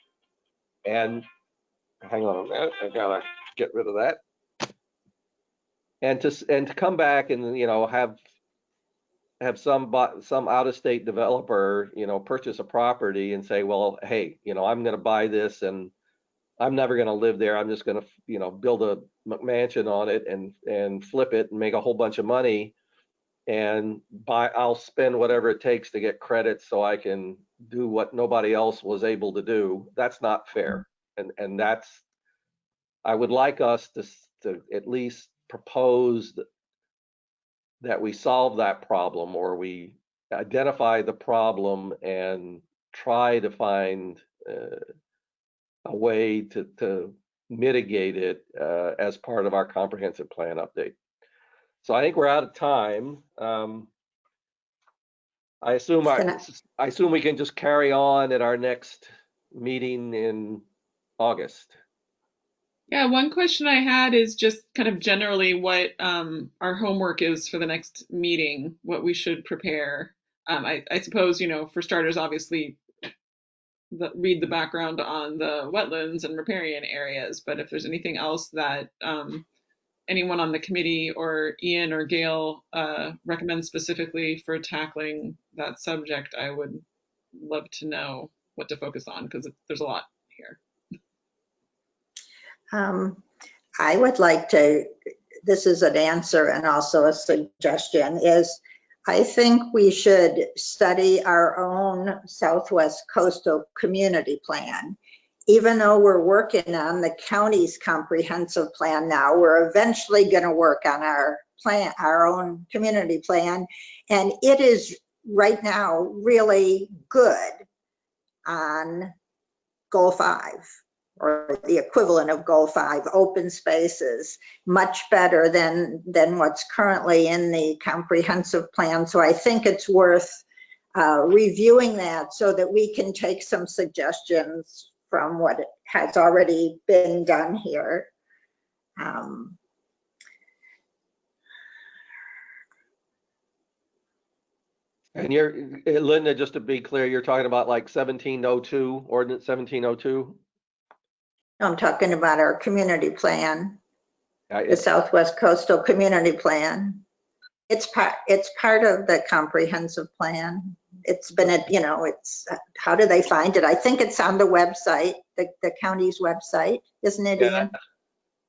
C: And hang on a minute, I gotta get rid of that. And to come back and have some out-of-state developer purchase a property and say, well, hey, I'm going to buy this and I'm never going to live there. I'm just going to, build a mansion on it and flip it and make a whole bunch of money. And I'll spend whatever it takes to get credit so I can do what nobody else was able to do. That's not fair. And I would like us to at least propose that we solve that problem, or we identify the problem and try to find a way to mitigate it as part of our comprehensive plan update. So I think we're out of time. I assume we can just carry on at our next meeting in August.
E: Yeah, one question I had is just kind of generally what our homework is for the next meeting, what we should prepare. I suppose, for starters, obviously, read the background on the wetlands and riparian areas, but if there's anything else that anyone on the committee or Ian or Gail recommend specifically for tackling that subject, I would love to know what to focus on, because there's a lot here.
D: I would like to, this is an answer and also a suggestion, is I think we should study our own Southwest Coastal Community Plan. Even though we're working on the county's comprehensive plan now, we're eventually going to work on our plan, our own community plan. And it is right now really good on Goal 5, or the equivalent of Goal 5, open spaces, much better than what's currently in the comprehensive plan. So I think it's worth reviewing that so that we can take some suggestions from what has already been done here.
C: And Linda, just to be clear, you're talking about like 1702, Ordinance 1702?
D: I'm talking about our community plan, the Southwest Coastal Community Plan. It's part of the comprehensive plan. It's been, it's, how do they find it? I think it's on the website, the county's website, isn't it, Ian?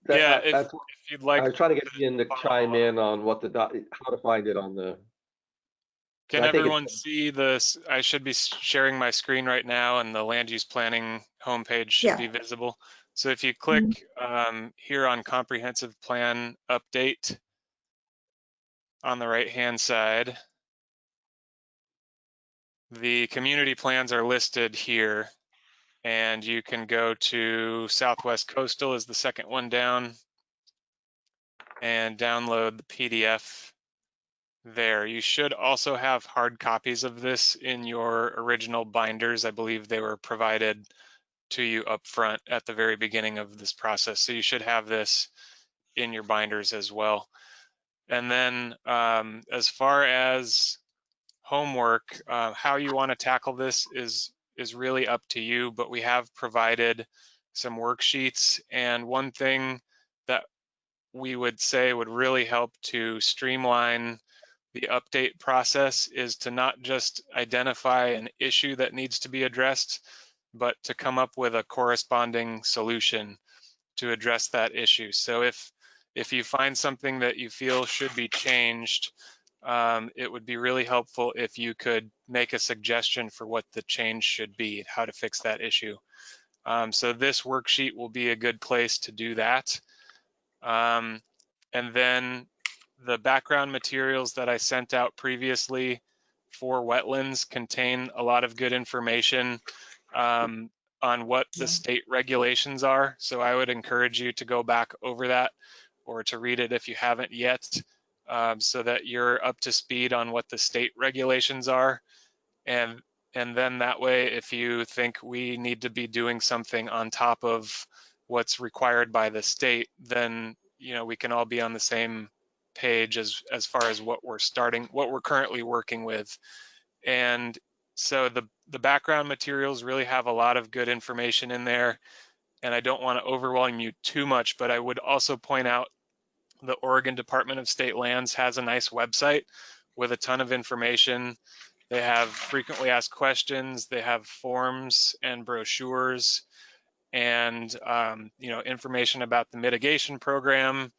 B: If you'd like.
C: I was trying to get Ian to chime in on what how to find it on the.
B: Can everyone see this? I should be sharing my screen right now, and the land use planning homepage should be visible. So if you click here on comprehensive plan update on the right-hand side, the community plans are listed here. and you can go to Southwest Coastal is the second one down and download the PDF there. You should also have hard copies of this in your original binders. I believe they were provided to you up front at the very beginning of this process. So you should have this in your binders as well. And then as far as homework, how you want to tackle this is really up to you, but we have provided some worksheets. And one thing that we would say would really help to streamline the update process is to not just identify an issue that needs to be addressed, but to come up with a corresponding solution to address that issue. So if you find something that you feel should be changed, it would be really helpful if you could make a suggestion for what the change should be, how to fix that issue. So this worksheet will be a good place to do that. And then the background materials that I sent out previously for wetlands contain a lot of good information on what the state regulations are. So I would encourage you to go back over that or to read it if you haven't yet, so that you're up to speed on what the state regulations are. And then that way, if you think we need to be doing something on top of what's required by the state, then we can all be on the same page as far as what we're currently working with. And so the background materials really have a lot of good information in there, and I don't want to overwhelm you too much, but I would also point out the Oregon Department of State Lands has a nice website with a ton of information. They have frequently asked questions, they have forms and brochures, and information about the mitigation program,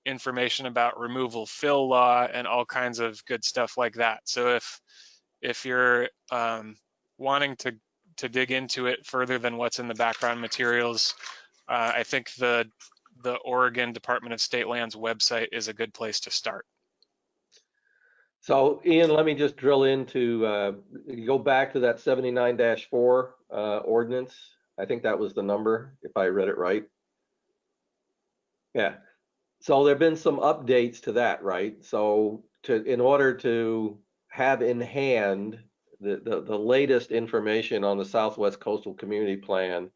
B: information about removal fill law, and all kinds of good stuff like that. So if you're wanting to dig into it further than what's in the background materials, I think the Oregon Department of State Lands website is a good place to start.
C: So Ian, let me just drill into, go back to that 79-4 ordinance. I think that was the number, if I read it right. Yeah. So there've been some updates to that, right? So in order to have in hand the latest information on the Southwest Coastal Community Plan,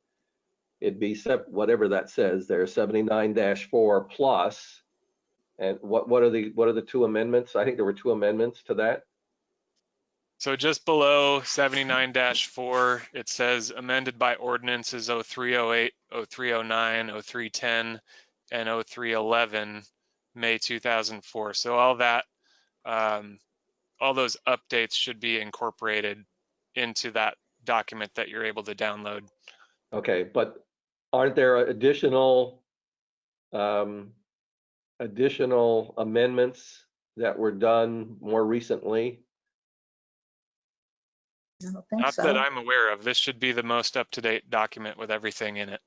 C: it'd be whatever that says there, 79-4 plus. And what are the two amendments? I think there were two amendments to that.
B: So just below 79-4, it says amended by ordinances 0308, 0309, 0310, and 0311, May 2004. So all that, all those updates should be incorporated into that document that you're able to download.
C: Okay, but aren't there additional amendments that were done more recently?
D: I don't think
B: Not
D: so.
B: that I'm aware of. This should be the most up-to-date document with everything in it.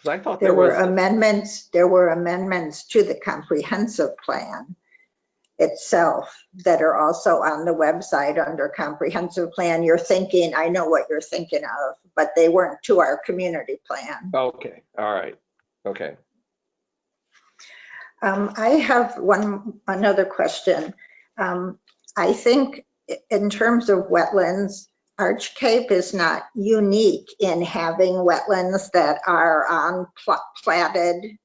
C: I thought
D: There were amendments to the comprehensive plan itself that are also on the website under comprehensive plan. I know what you're thinking of, but they weren't to our community plan.
C: Okay, all right, okay.
D: I have another question. I think in terms of wetlands, Arch Cape is not unique in having wetlands that are on platted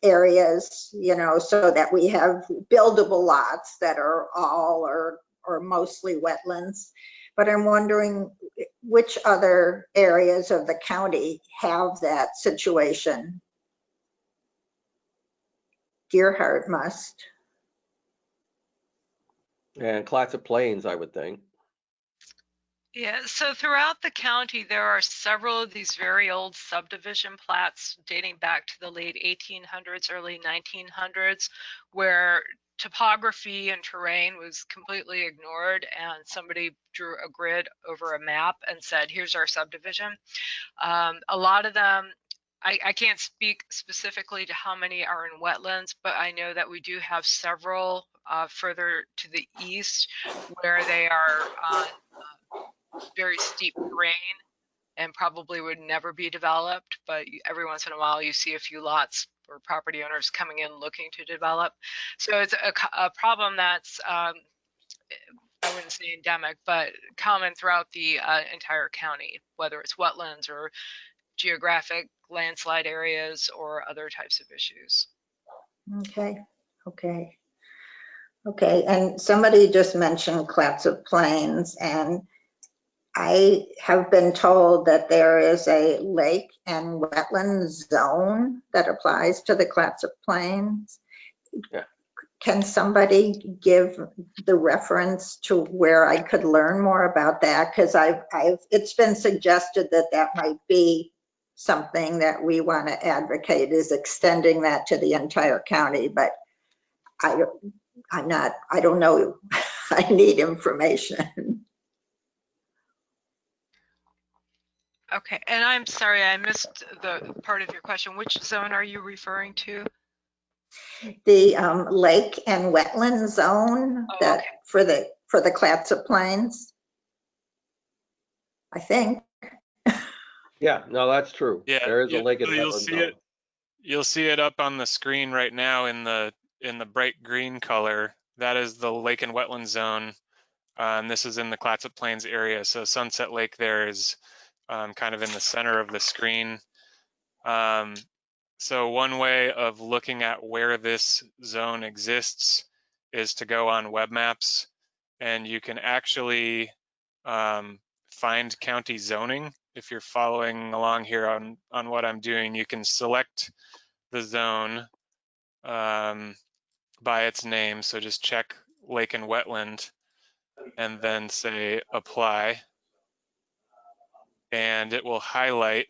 D: areas, so that we have buildable lots that are all or mostly wetlands. But I'm wondering which other areas of the county have that situation. Deerheart must.
C: And Clatsop Plains, I would think.
G: Yeah, so throughout the county, there are several of these very old subdivision plats dating back to the late 1800s, early 1900s, where topography and terrain was completely ignored, and somebody drew a grid over a map and said, here's our subdivision. A lot of them, I can't speak specifically to how many are in wetlands, but I know that we do have several further to the east where they are very steep terrain and probably would never be developed, but every once in a while you see a few lots or property owners coming in looking to develop. So it's a problem that's, I wouldn't say endemic, but common throughout the entire county, whether it's wetlands or geographic landslide areas or other types of issues.
D: Okay, okay. Okay, and somebody just mentioned Clatsop Plains, and I have been told that there is a lake and wetland zone that applies to the Clatsop Plains.
C: Yeah.
D: Can somebody give the reference to where I could learn more about that? Because it's been suggested that that might be something that we want to advocate, is extending that to the entire county, but I don't know. I need information.
G: Okay, and I'm sorry, I missed the part of your question. Which zone are you referring to?
D: The lake and wetland zone
G: Oh,
D: that
G: okay.
D: for the Clatsop Plains, I think.
C: Yeah, no, that's true.
B: Yeah,
C: There is a lake and
B: you'll
C: wetland
B: see
C: zone.
B: it. You'll see it up on the screen right now in the bright green color. That is the lake and wetland zone. And this is in the Clatsop Plains area. So Sunset Lake there is kind of in the center of the screen. So one way of looking at where this zone exists is to go on web maps, and you can actually find county zoning. If you're following along here on what I'm doing, you can select the zone by its name. So just check lake and wetland and then say apply, and it will highlight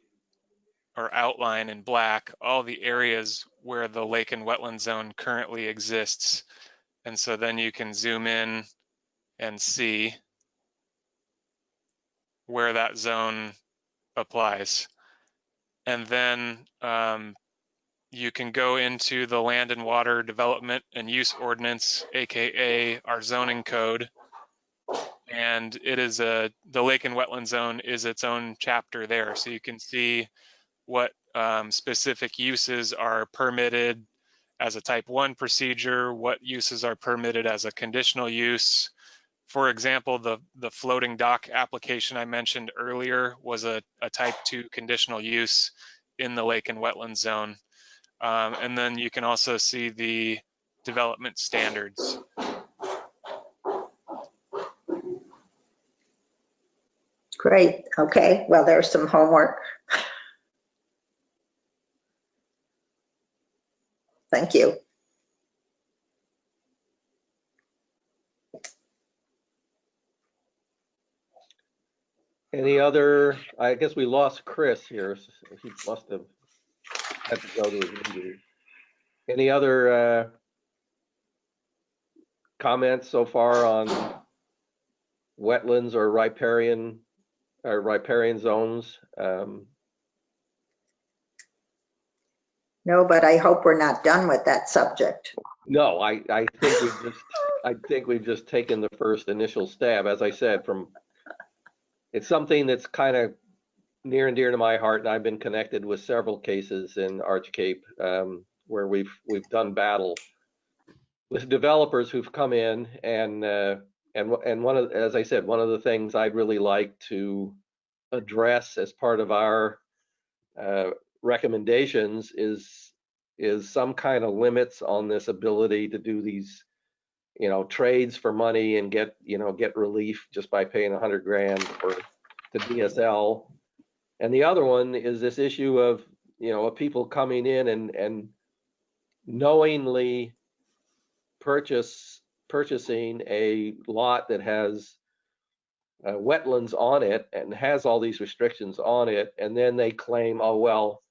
B: or outline in black all the areas where the lake and wetland zone currently exists. And so then you can zoom in and see where that zone applies. And then you can go into the Land and Water Development and Use Ordinance, AKA our zoning code. And it is the lake and wetland zone is its own chapter there. So you can see what specific uses are permitted as a type 1 procedure, what uses are permitted as a conditional use. For example, the floating dock application I mentioned earlier was a type 2 conditional use in the lake and wetland zone. And then you can also see the development standards.
D: Great. Okay. Well, there's some homework. Thank you.
C: Any other, I guess we lost Chris here. He must have had to go to his meeting. Any other comments so far on wetlands or riparian zones?
D: No, but I hope we're not done with that subject.
C: No, I think we've just taken the first initial stab. As I said, it's something that's kind of near and dear to my heart, and I've been connected with several cases in Arch Cape where we've done battle with developers who've come in, and as I said, one of the things I'd really like to address as part of our recommendations is some kind of limits on this ability to do these, trades for money and get relief just by paying $100,000 to DSL. And the other one is this issue of, of people coming in and knowingly purchasing a lot that has wetlands on it and has all these restrictions on it, and then they claim, oh well,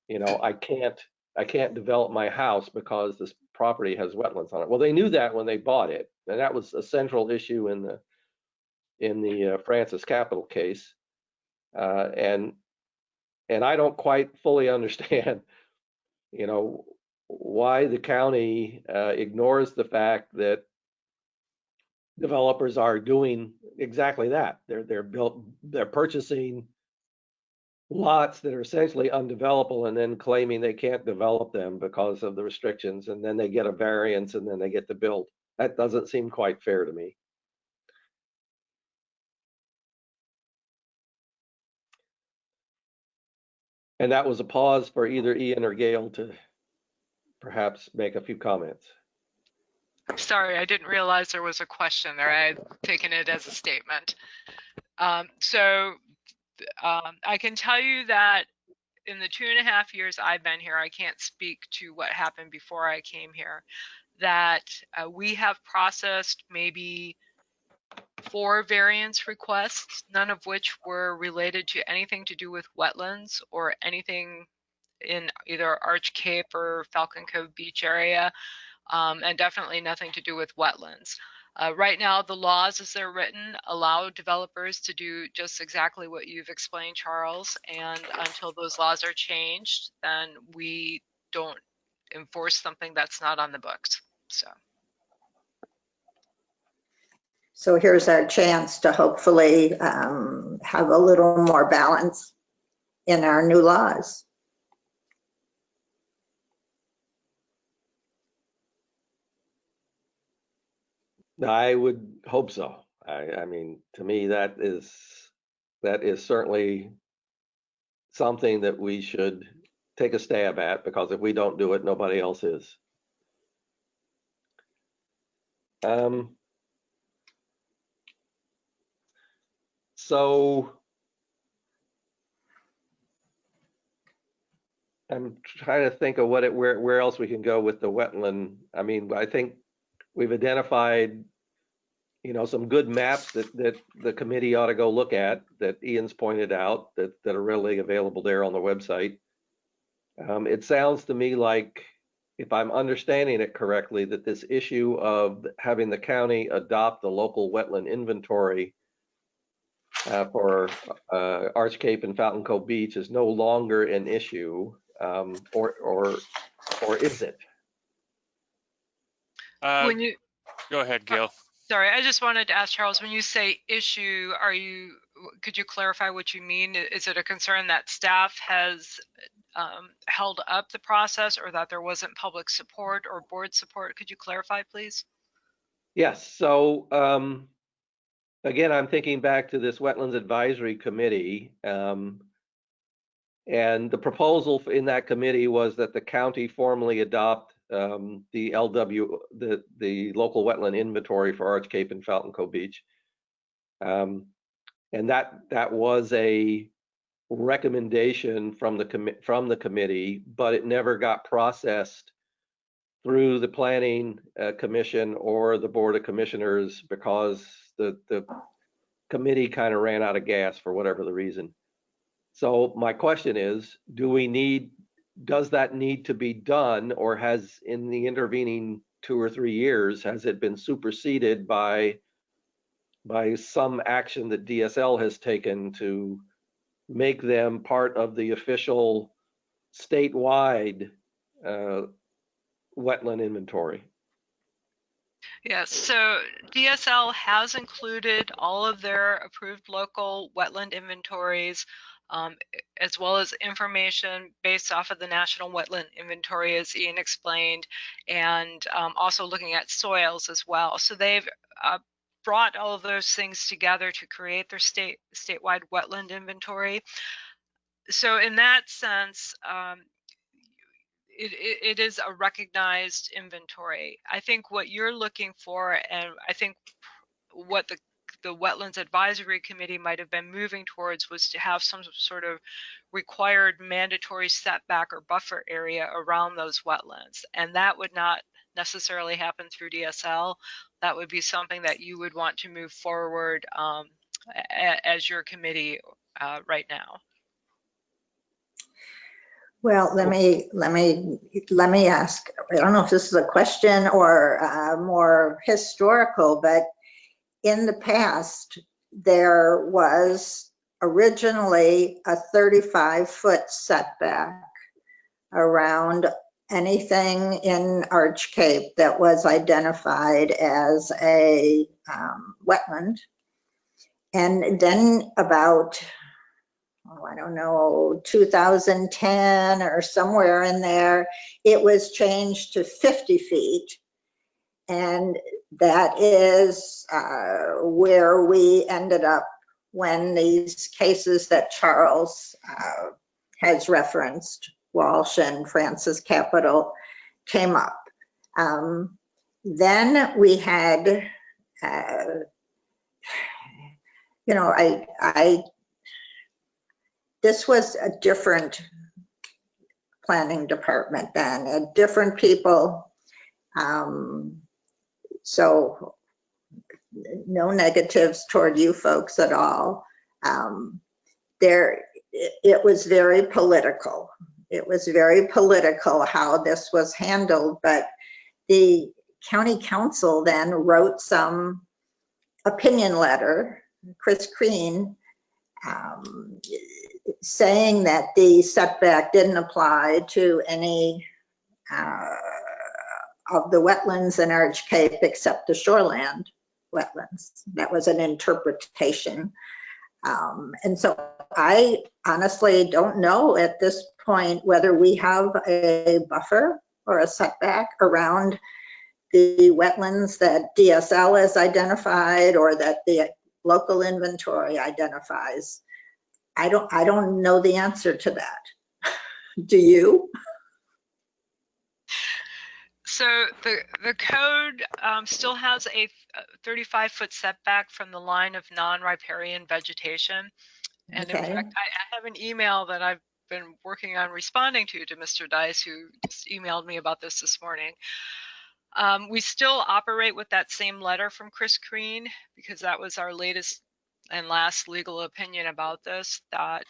C: I can't develop my house because this property has wetlands on it. Well, they knew that when they bought it, and that was a central issue in the Francis Capital case, and I don't quite fully understand, why the county ignores the fact that developers are doing exactly that. They're purchasing lots that are essentially undevelopable and then claiming they can't develop them because of the restrictions, and then they get a variance and then they get to build. That doesn't seem quite fair to me. And that was a pause for either Ian or Gail to perhaps make a few comments.
G: Sorry, I didn't realize there was a question there. I had taken it as a statement. I can tell you that in the 2.5 years I've been here, I can't speak to what happened before I came here, that we have processed maybe 4 variance requests, none of which were related to anything to do with wetlands or anything in either Arch Cape or Falcon Cove Beach area, and definitely nothing to do with wetlands. Right now, the laws as they're written allow developers to do just exactly what you've explained, Charles, and until those laws are changed, then we don't enforce something that's not on the books.
D: So here's our chance to hopefully have a little more balance in our new laws.
C: I would hope so. I mean, to me, that is certainly something that we should take a stab at, because if we don't do it, nobody else is. So I'm trying to think of where else we can go with the wetland. I mean, I think we've identified, some good maps that the committee ought to go look at, that Ian's pointed out, that are readily available there on the website. It sounds to me like, if I'm understanding it correctly, that this issue of having the county adopt the local wetland inventory for Arch Cape and Fountain Cove Beach is no longer an issue, or is it?
B: Go ahead, Gail.
G: Sorry, I just wanted to ask Charles, when you say issue, could you clarify what you mean? Is it a concern that staff has held up the process, or that there wasn't public support or board support? Could you clarify, please?
C: Yes. So again, I'm thinking back to this Wetlands Advisory Committee, and the proposal in that committee was that the county formally adopt the local wetland inventory for Arch Cape and Fountain Cove Beach, and that was a recommendation from the committee, but it never got processed through the Planning Commission or the Board of Commissioners, because the committee kind of ran out of gas for whatever the reason. So my question is, does that need to be done, or has, in the intervening 2 or 3 years, has it been superseded by some action that DSL has taken to make them part of the official statewide wetland inventory?
G: Yes, so DSL has included all of their approved local wetland inventories, as well as information based off of the National Wetland Inventory, as Ian explained, and also looking at soils as well. So they've brought all of those things together to create their statewide wetland inventory. So in that sense, it is a recognized inventory. I think what you're looking for, and I think what the Wetlands Advisory Committee might have been moving towards, was to have some sort of required mandatory setback or buffer area around those wetlands. And that would not necessarily happen through DSL. That would be something that you would want to move forward as your committee right now.
D: Well, let me ask, I don't know if this is a question or more historical, but in the past, there was originally a 35-foot setback around anything in Arch Cape that was identified as a wetland. And then about, I don't know, 2010 or somewhere in there, it was changed to 50 feet. And that is where we ended up when these cases that Charles has referenced, Walsh and Francis Capital, came up. Then we had, this was a different planning department then, different people. So no negatives toward you folks at all. It was very political. It was very political how this was handled, but the county council then wrote some opinion letter, Chris Crean, saying that the setback didn't apply to any of the wetlands in Arch Cape except the shoreland wetlands. That was an interpretation. And so I honestly don't know at this point whether we have a buffer or a setback around the wetlands that DSL has identified or that the local inventory identifies. I don't know the answer to that. Do you?
G: So the code still has a 35-foot setback from the line of non-riparian vegetation. And in fact, I have an email that I've been working on responding to Mr. Dice, who just emailed me about this morning. We still operate with that same letter from Chris Crean because that was our latest and last legal opinion about this, that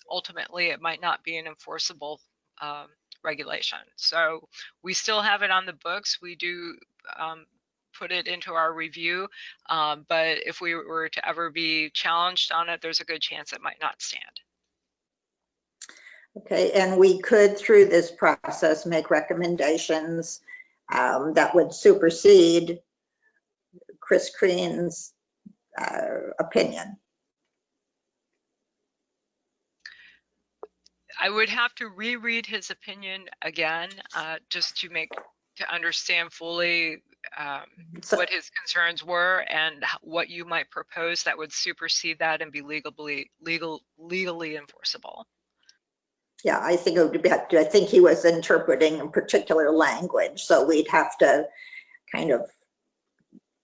G: ultimately it might not be an enforceable regulation. So we still have it on the books. We do put it into our review, but if we were to ever be challenged on it, there's a good chance it might not stand.
D: Okay, and we could, through this process, make recommendations that would supersede Chris Crean's opinion.
G: I would have to reread his opinion again, just to understand fully what his concerns were and what you might propose that would supersede that and be legally enforceable.
D: Yeah, I think it would be. I think he was interpreting in particular language, so we'd have to kind of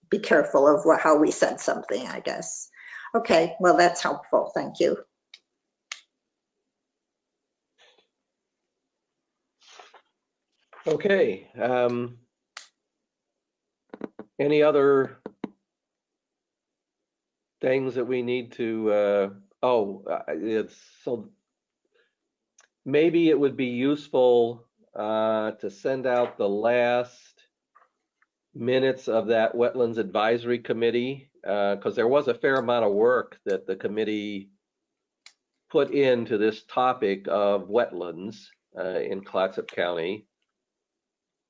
D: be careful of how we said something, I guess. Okay, well, that's helpful. Thank you.
C: Okay. Any other things that we need to, so maybe it would be useful to send out the last minutes of that Wetlands Advisory Committee, because there was a fair amount of work that the committee put into this topic of wetlands in Clatsop County.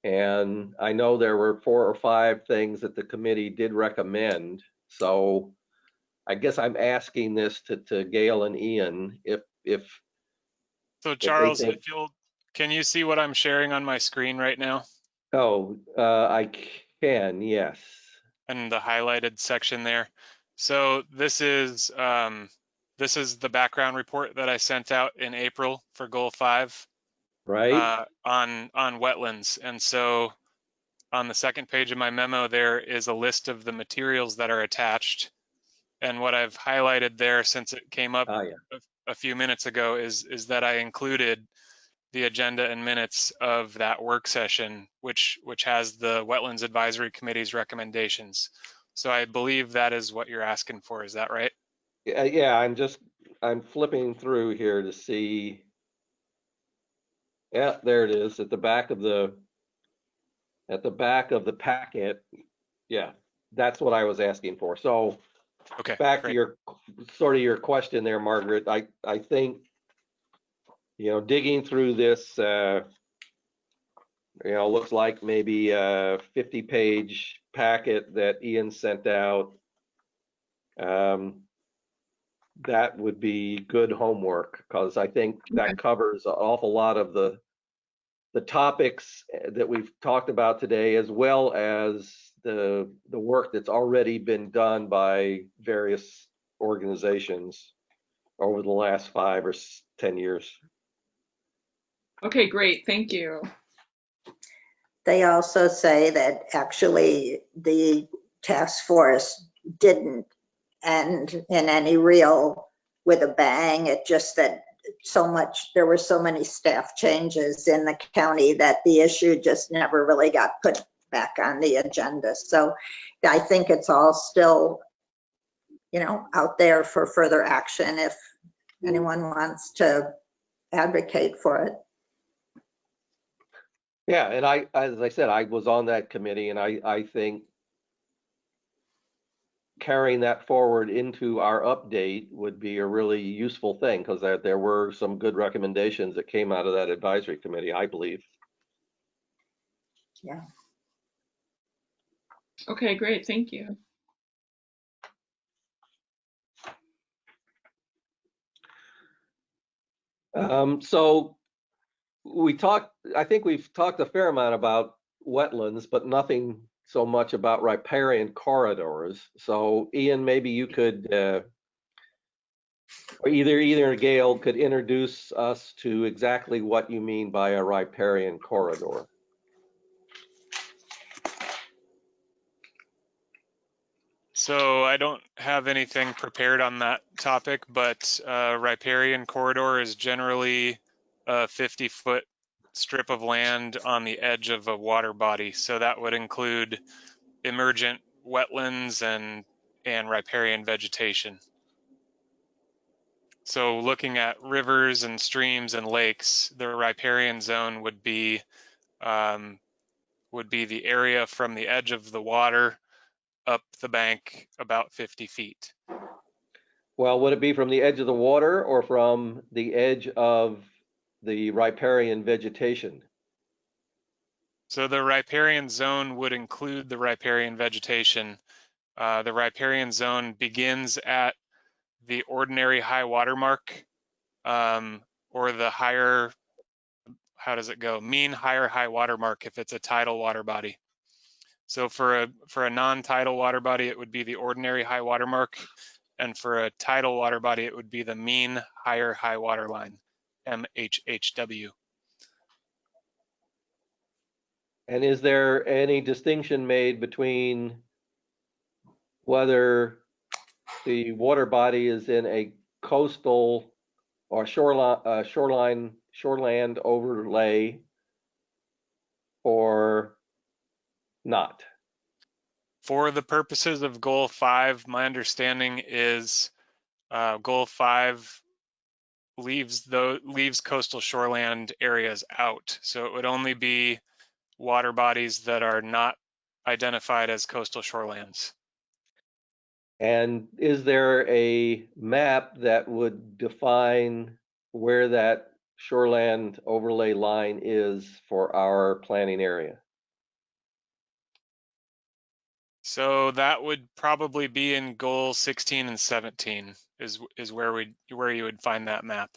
C: And I know there were 4 or 5 things that the committee did recommend. So I guess I'm asking this to Gail and Ian if
B: So Charles, can you see what I'm sharing on my screen right now?
C: Oh, I can, yes.
B: And the highlighted section there. So this is the background report that I sent out in April for Goal 5.
C: Right.
B: On wetlands. And so on the second page of my memo, there is a list of the materials that are attached. And what I've highlighted there since it came up a few minutes ago is that I included the agenda and minutes of that work session, which has the Wetlands Advisory Committee's recommendations. So I believe that is what you're asking for. Is that right?
C: Yeah, I'm flipping through here to see. Yeah, there it is at the back of the packet. Yeah, that's what I was asking for. So
B: okay,
C: back
B: great.
C: to your question there, Margaret. I think, digging through this looks like maybe a 50-page packet that Ian sent out. That would be good homework, because I think that covers an awful lot of the topics that we've talked about today, as well as the work that's already been done by various organizations over the last 5 or 10 years.
E: Okay, great. Thank you.
D: They also say that actually the task force didn't end in any real with a bang. It just that there were so many staff changes in the county that the issue just never really got put back on the agenda. So I think it's all still, out there for further action if anyone wants to advocate for it.
C: Yeah, and as I said, I was on that committee, and I think carrying that forward into our update would be a really useful thing, because there were some good recommendations that came out of that advisory committee, I believe.
D: Yeah.
E: Okay, great. Thank you.
C: So I think we've talked a fair amount about wetlands, but nothing so much about riparian corridors. So Ian, maybe you could, or either Gail could introduce us to exactly what you mean by a riparian corridor.
B: So I don't have anything prepared on that topic, but Riparian Corridor is generally a 50-foot strip of land on the edge of a water body. So that would include emergent wetlands and riparian vegetation. So looking at rivers and streams and lakes, the riparian zone would be the area from the edge of the water up the bank about 50 feet.
C: Well, would it be from the edge of the water or from the edge of the riparian vegetation?
B: So the riparian zone would include the riparian vegetation. The riparian zone begins at the ordinary high water mark, or the higher, how does it go? Mean higher high water mark if it's a tidal water body. So for a non-tidal water body, it would be the ordinary high water mark. And for a tidal water body, it would be the mean higher high water line, MHHW.
C: And is there any distinction made between whether the water body is in a coastal or shoreland overlay or not?
B: For the purposes of Goal 5, my understanding is Goal 5 leaves coastal shoreland areas out. So it would only be water bodies that are not identified as coastal shorelands.
C: And is there a map that would define where that shoreland overlay line is for our planning area?
B: So that would probably be in Goal 16 and 17 is where you would find that map.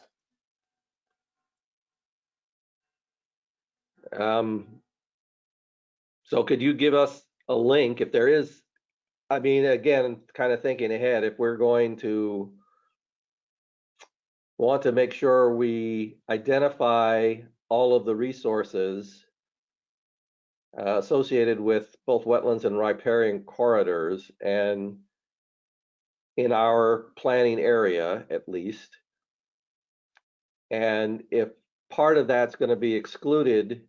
C: So could you give us a link if there is? I mean, again, kind of thinking ahead, if we're going to want to make sure we identify all of the resources associated with both wetlands and riparian corridors, and in our planning area at least, and if part of that's going to be excluded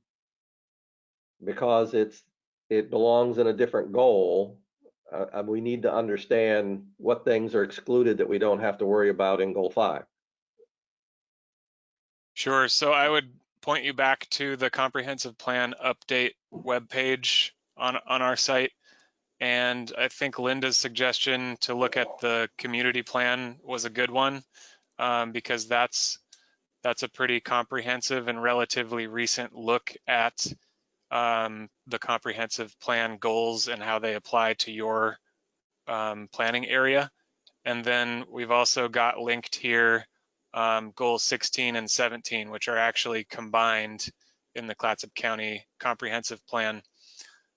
C: because it belongs in a different goal, we need to understand what things are excluded that we don't have to worry about in Goal 5.
B: Sure. So I would point you back to the comprehensive plan update webpage on our site. And I think Linda's suggestion to look at the community plan was a good one, because that's a pretty comprehensive and relatively recent look at the comprehensive plan goals and how they apply to your planning area. And then we've also got linked here goals 16 and 17, which are actually combined in the Clatsop County Comprehensive Plan.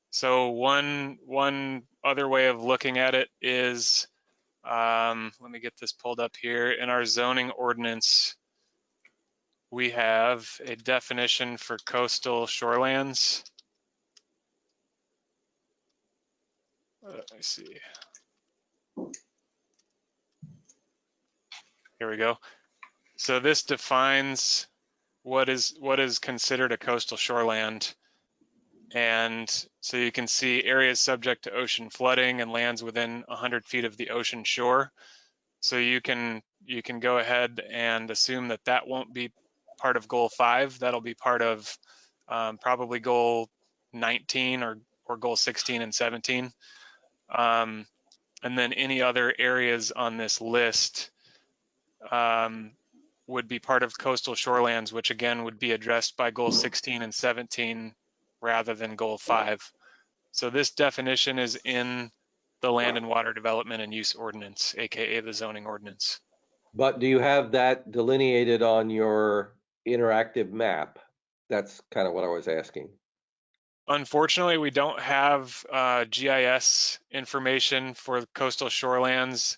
B: So one other way of looking at it is, let me get this pulled up here. In our zoning ordinance, we have a definition for coastal shorelands. Let me see. Here we go. So this defines what is considered a coastal shoreland. And so you can see areas subject to ocean flooding and lands within 100 feet of the ocean shore. So you can go ahead and assume that that won't be part of goal 5. That'll be part of probably goal 19 or goal 16 and 17. And then any other areas on this list would be part of coastal shorelands, which again would be addressed by goal 16 and 17 rather than goal 5. So this definition is in the Land and Water Development and Use Ordinance, aka the zoning ordinance.
C: But do you have that delineated on your interactive map? That's kind of what I was asking.
B: Unfortunately, we don't have GIS information for coastal shorelands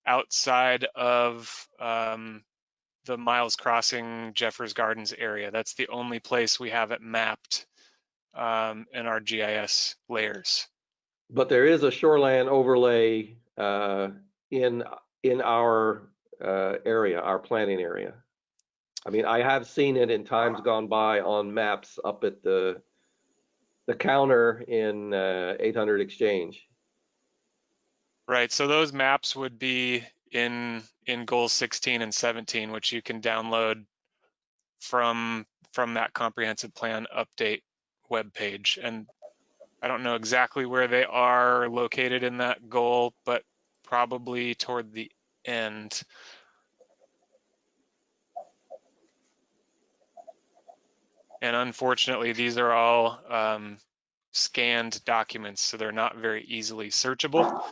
B: outside of the Miles Crossing Jeffers Gardens area. That's the only place we have it mapped in our GIS layers.
C: But there is a shoreland overlay in our area, our planning area. I mean, I have seen it in times gone by on maps up at the counter in 800 Exchange.
B: Right, so those maps would be in goals 16 and 17, which you can download from that comprehensive plan update webpage. And I don't know exactly where they are located in that goal, but probably toward the end. And unfortunately, these are all scanned documents, so they're not very easily searchable.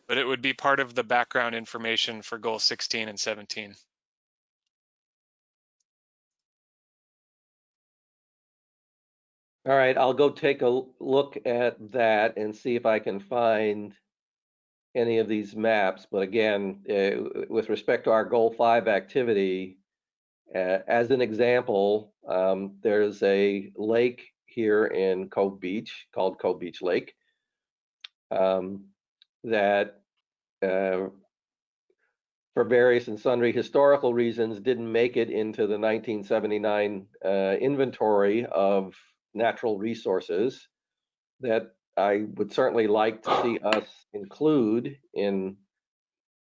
B: But it would be part of the background information for goal 16 and 17.
C: All right, I'll go take a look at that and see if I can find any of these maps. But again, with respect to our goal 5 activity, as an example, there's a lake here in Cove Beach called Cove Beach Lake that for various and sundry historical reasons didn't make it into the 1979 inventory of natural resources that I would certainly like to see us include in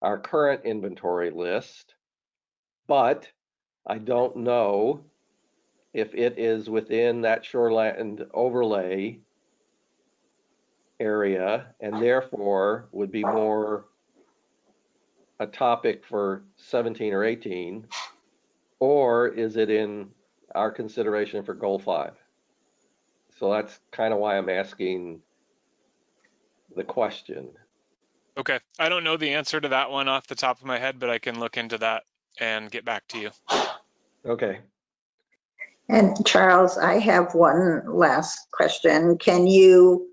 C: our current inventory list, but I don't know if it is within that shoreland overlay area and therefore would be more a topic for 17 or 18, or is it in our consideration for goal 5? So that's kind of why I'm asking the question.
B: Okay, I don't know the answer to that one off the top of my head, but I can look into that and get back to you.
C: Okay.
D: And Charles, I have one last question. Can you,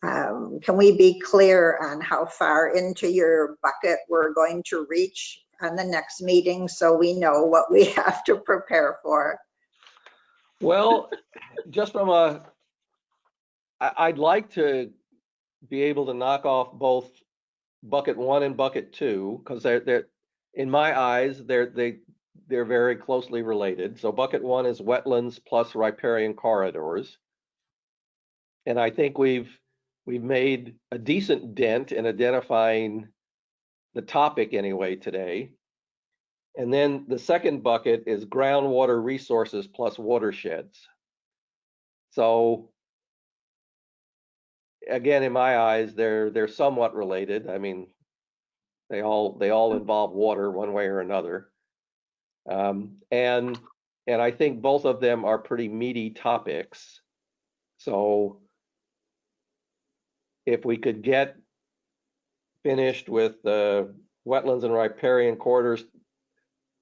D: can we be clear on how far into your bucket we're going to reach on the next meeting so we know what we have to prepare for?
C: Well, just from I'd like to be able to knock off both bucket 1 and bucket 2 because they're in my eyes they're very closely related. So bucket 1 is wetlands plus riparian corridors, and I think we've made a decent dent in identifying the topic anyway today. And then the second bucket is groundwater resources plus watersheds. So again, in my eyes, they're somewhat related. I mean, they all involve water one way or another. And And I think both of them are pretty meaty topics. So if we could get finished with the Wetlands and Riparian Corridors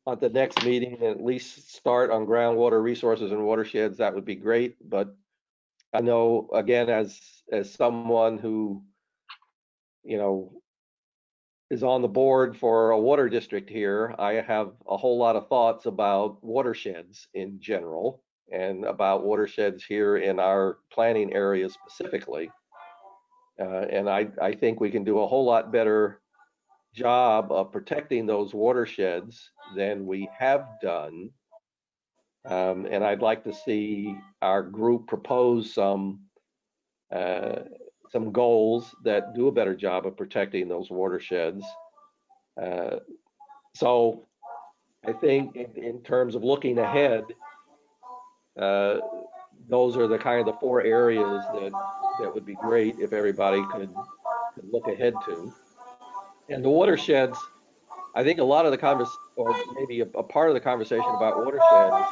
C: at the next meeting and at least start on groundwater resources and watersheds, that would be great. But I know, again, as someone who, you know, is on the board for a water district here, I have a whole lot of thoughts about watersheds in general and about watersheds here in our planning area specifically. And I think we can do a whole lot better job of protecting those watersheds than we have done. And I'd like to see our group propose some goals that do a better job of protecting those watersheds. So I think in terms of looking ahead, those are the kind of the 4 areas that would be great if everybody could look ahead to. And the watersheds, I think a lot of the or maybe a part of the conversation about watersheds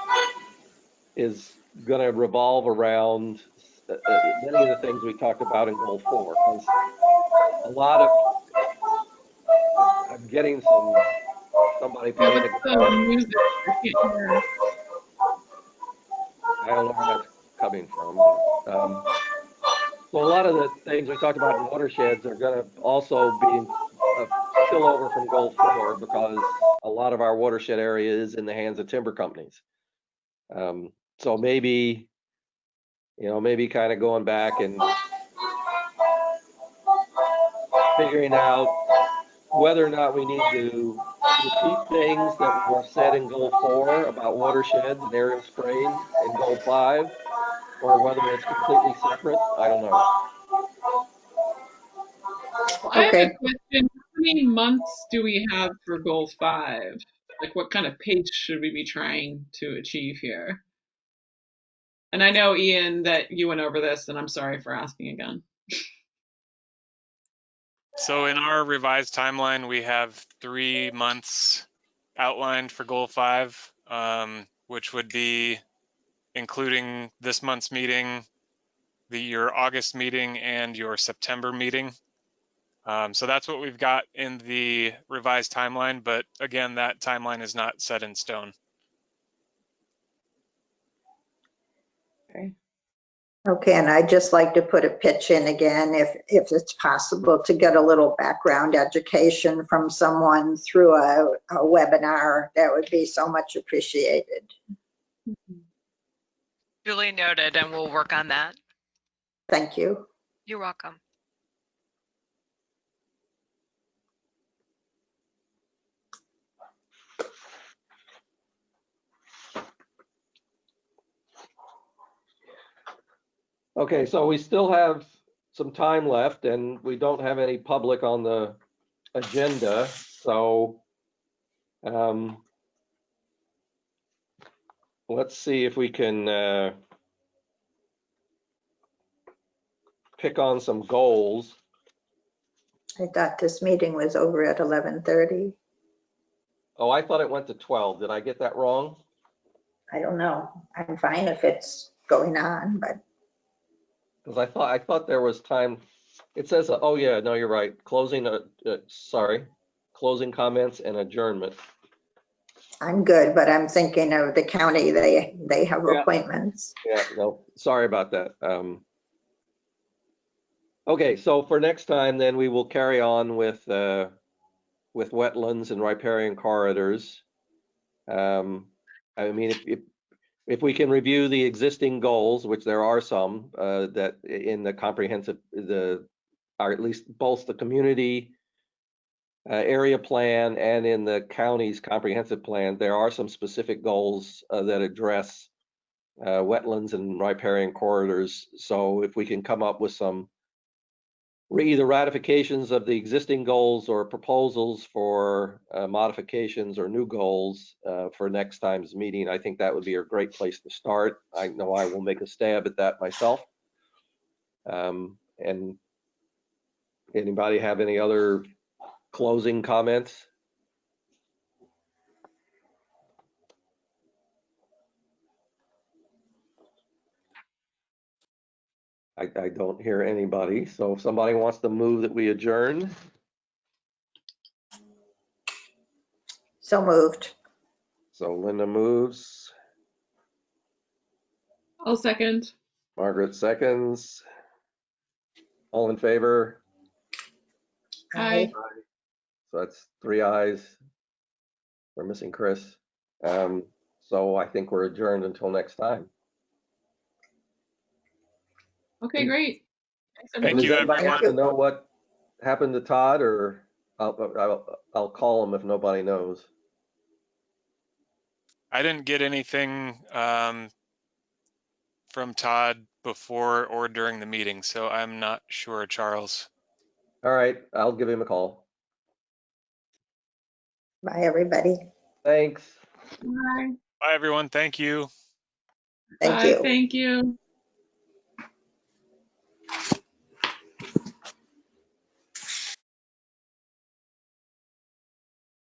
C: is going to revolve around many of the things we talked about in Goal 4. Because a lot of, I'm getting somebody playing a guitar.
E: Music. I can't hear.
C: I don't know where that's coming from. So a lot of the things we talked about in watersheds are going to also be a spillover from Goal 4 because a lot of our watershed area is in the hands of timber companies. So maybe, maybe kind of going back and figuring out whether or not we need to repeat things that were said in Goal 4 about watersheds and aerial spraying in Goal 5, or whether it's completely separate. I don't know.
E: Well, I have
D: Okay.
E: a question. How many months do we have for Goal 5? Like, what kind of pace should we be trying to achieve here? And I know, Ian, that you went over this, and I'm sorry for asking again.
B: So in our revised timeline, we have 3 months outlined for Goal 5, which would be including this month's meeting, your August meeting, and your September meeting. So that's what we've got in the revised timeline, but again, that timeline is not set in stone.
E: Okay.
D: Okay, and I'd just like to put a pitch in again, if it's possible, to get a little background education from someone through a webinar. That would be so much appreciated.
G: Duly noted, and we'll work on that.
D: Thank you.
G: You're welcome.
C: Okay, so we still have some time left and we don't have any public on the agenda. So let's see if we can pick on some goals.
D: I thought this meeting was over at 11:30.
C: Oh, I thought it went to 12. Did I get that wrong?
D: I don't know. I'm fine if it's going on, but
C: Because I thought there was time. It says, oh yeah, no, you're right. Closing, closing comments and adjournment.
D: I'm good. But I'm thinking of the county. They have
C: Yeah.
D: appointments.
C: Yeah, no, sorry about that. Okay, so for next time, then we will carry on with wetlands and riparian corridors. I mean, if we can review the existing goals, which there are some that in the comprehensive, or at least both the community area plan and in the county's comprehensive plan, there are some specific goals that address wetlands and riparian corridors. So if we can come up with some either ratifications of the existing goals or proposals for modifications or new goals for next time's meeting, I think that would be a great place to start. I know I will make a stab at that myself. And anybody have any other closing comments? I don't hear anybody. So if somebody wants to move that we adjourn,
D: So moved.
C: so Linda moves,
E: I'll second.
C: Margaret seconds. All in favor?
E: Aye.
C: So that's 3 ayes. We're missing Chris. So I think we're adjourned until next time.
E: Okay, great. Thanks,
B: Thank
E: everyone.
B: you,
C: Does anybody
B: everyone.
C: want to know what happened to Todd, or I'll call him if nobody knows.
B: I didn't get anything from Todd before or during the meeting, so I'm not sure, Charles.
C: All right, I'll give him a call.
D: Bye, everybody.
C: Thanks.
E: Bye.
B: Bye, everyone. Thank you.
D: Thank
E: Bye.
D: you.
E: Thank you.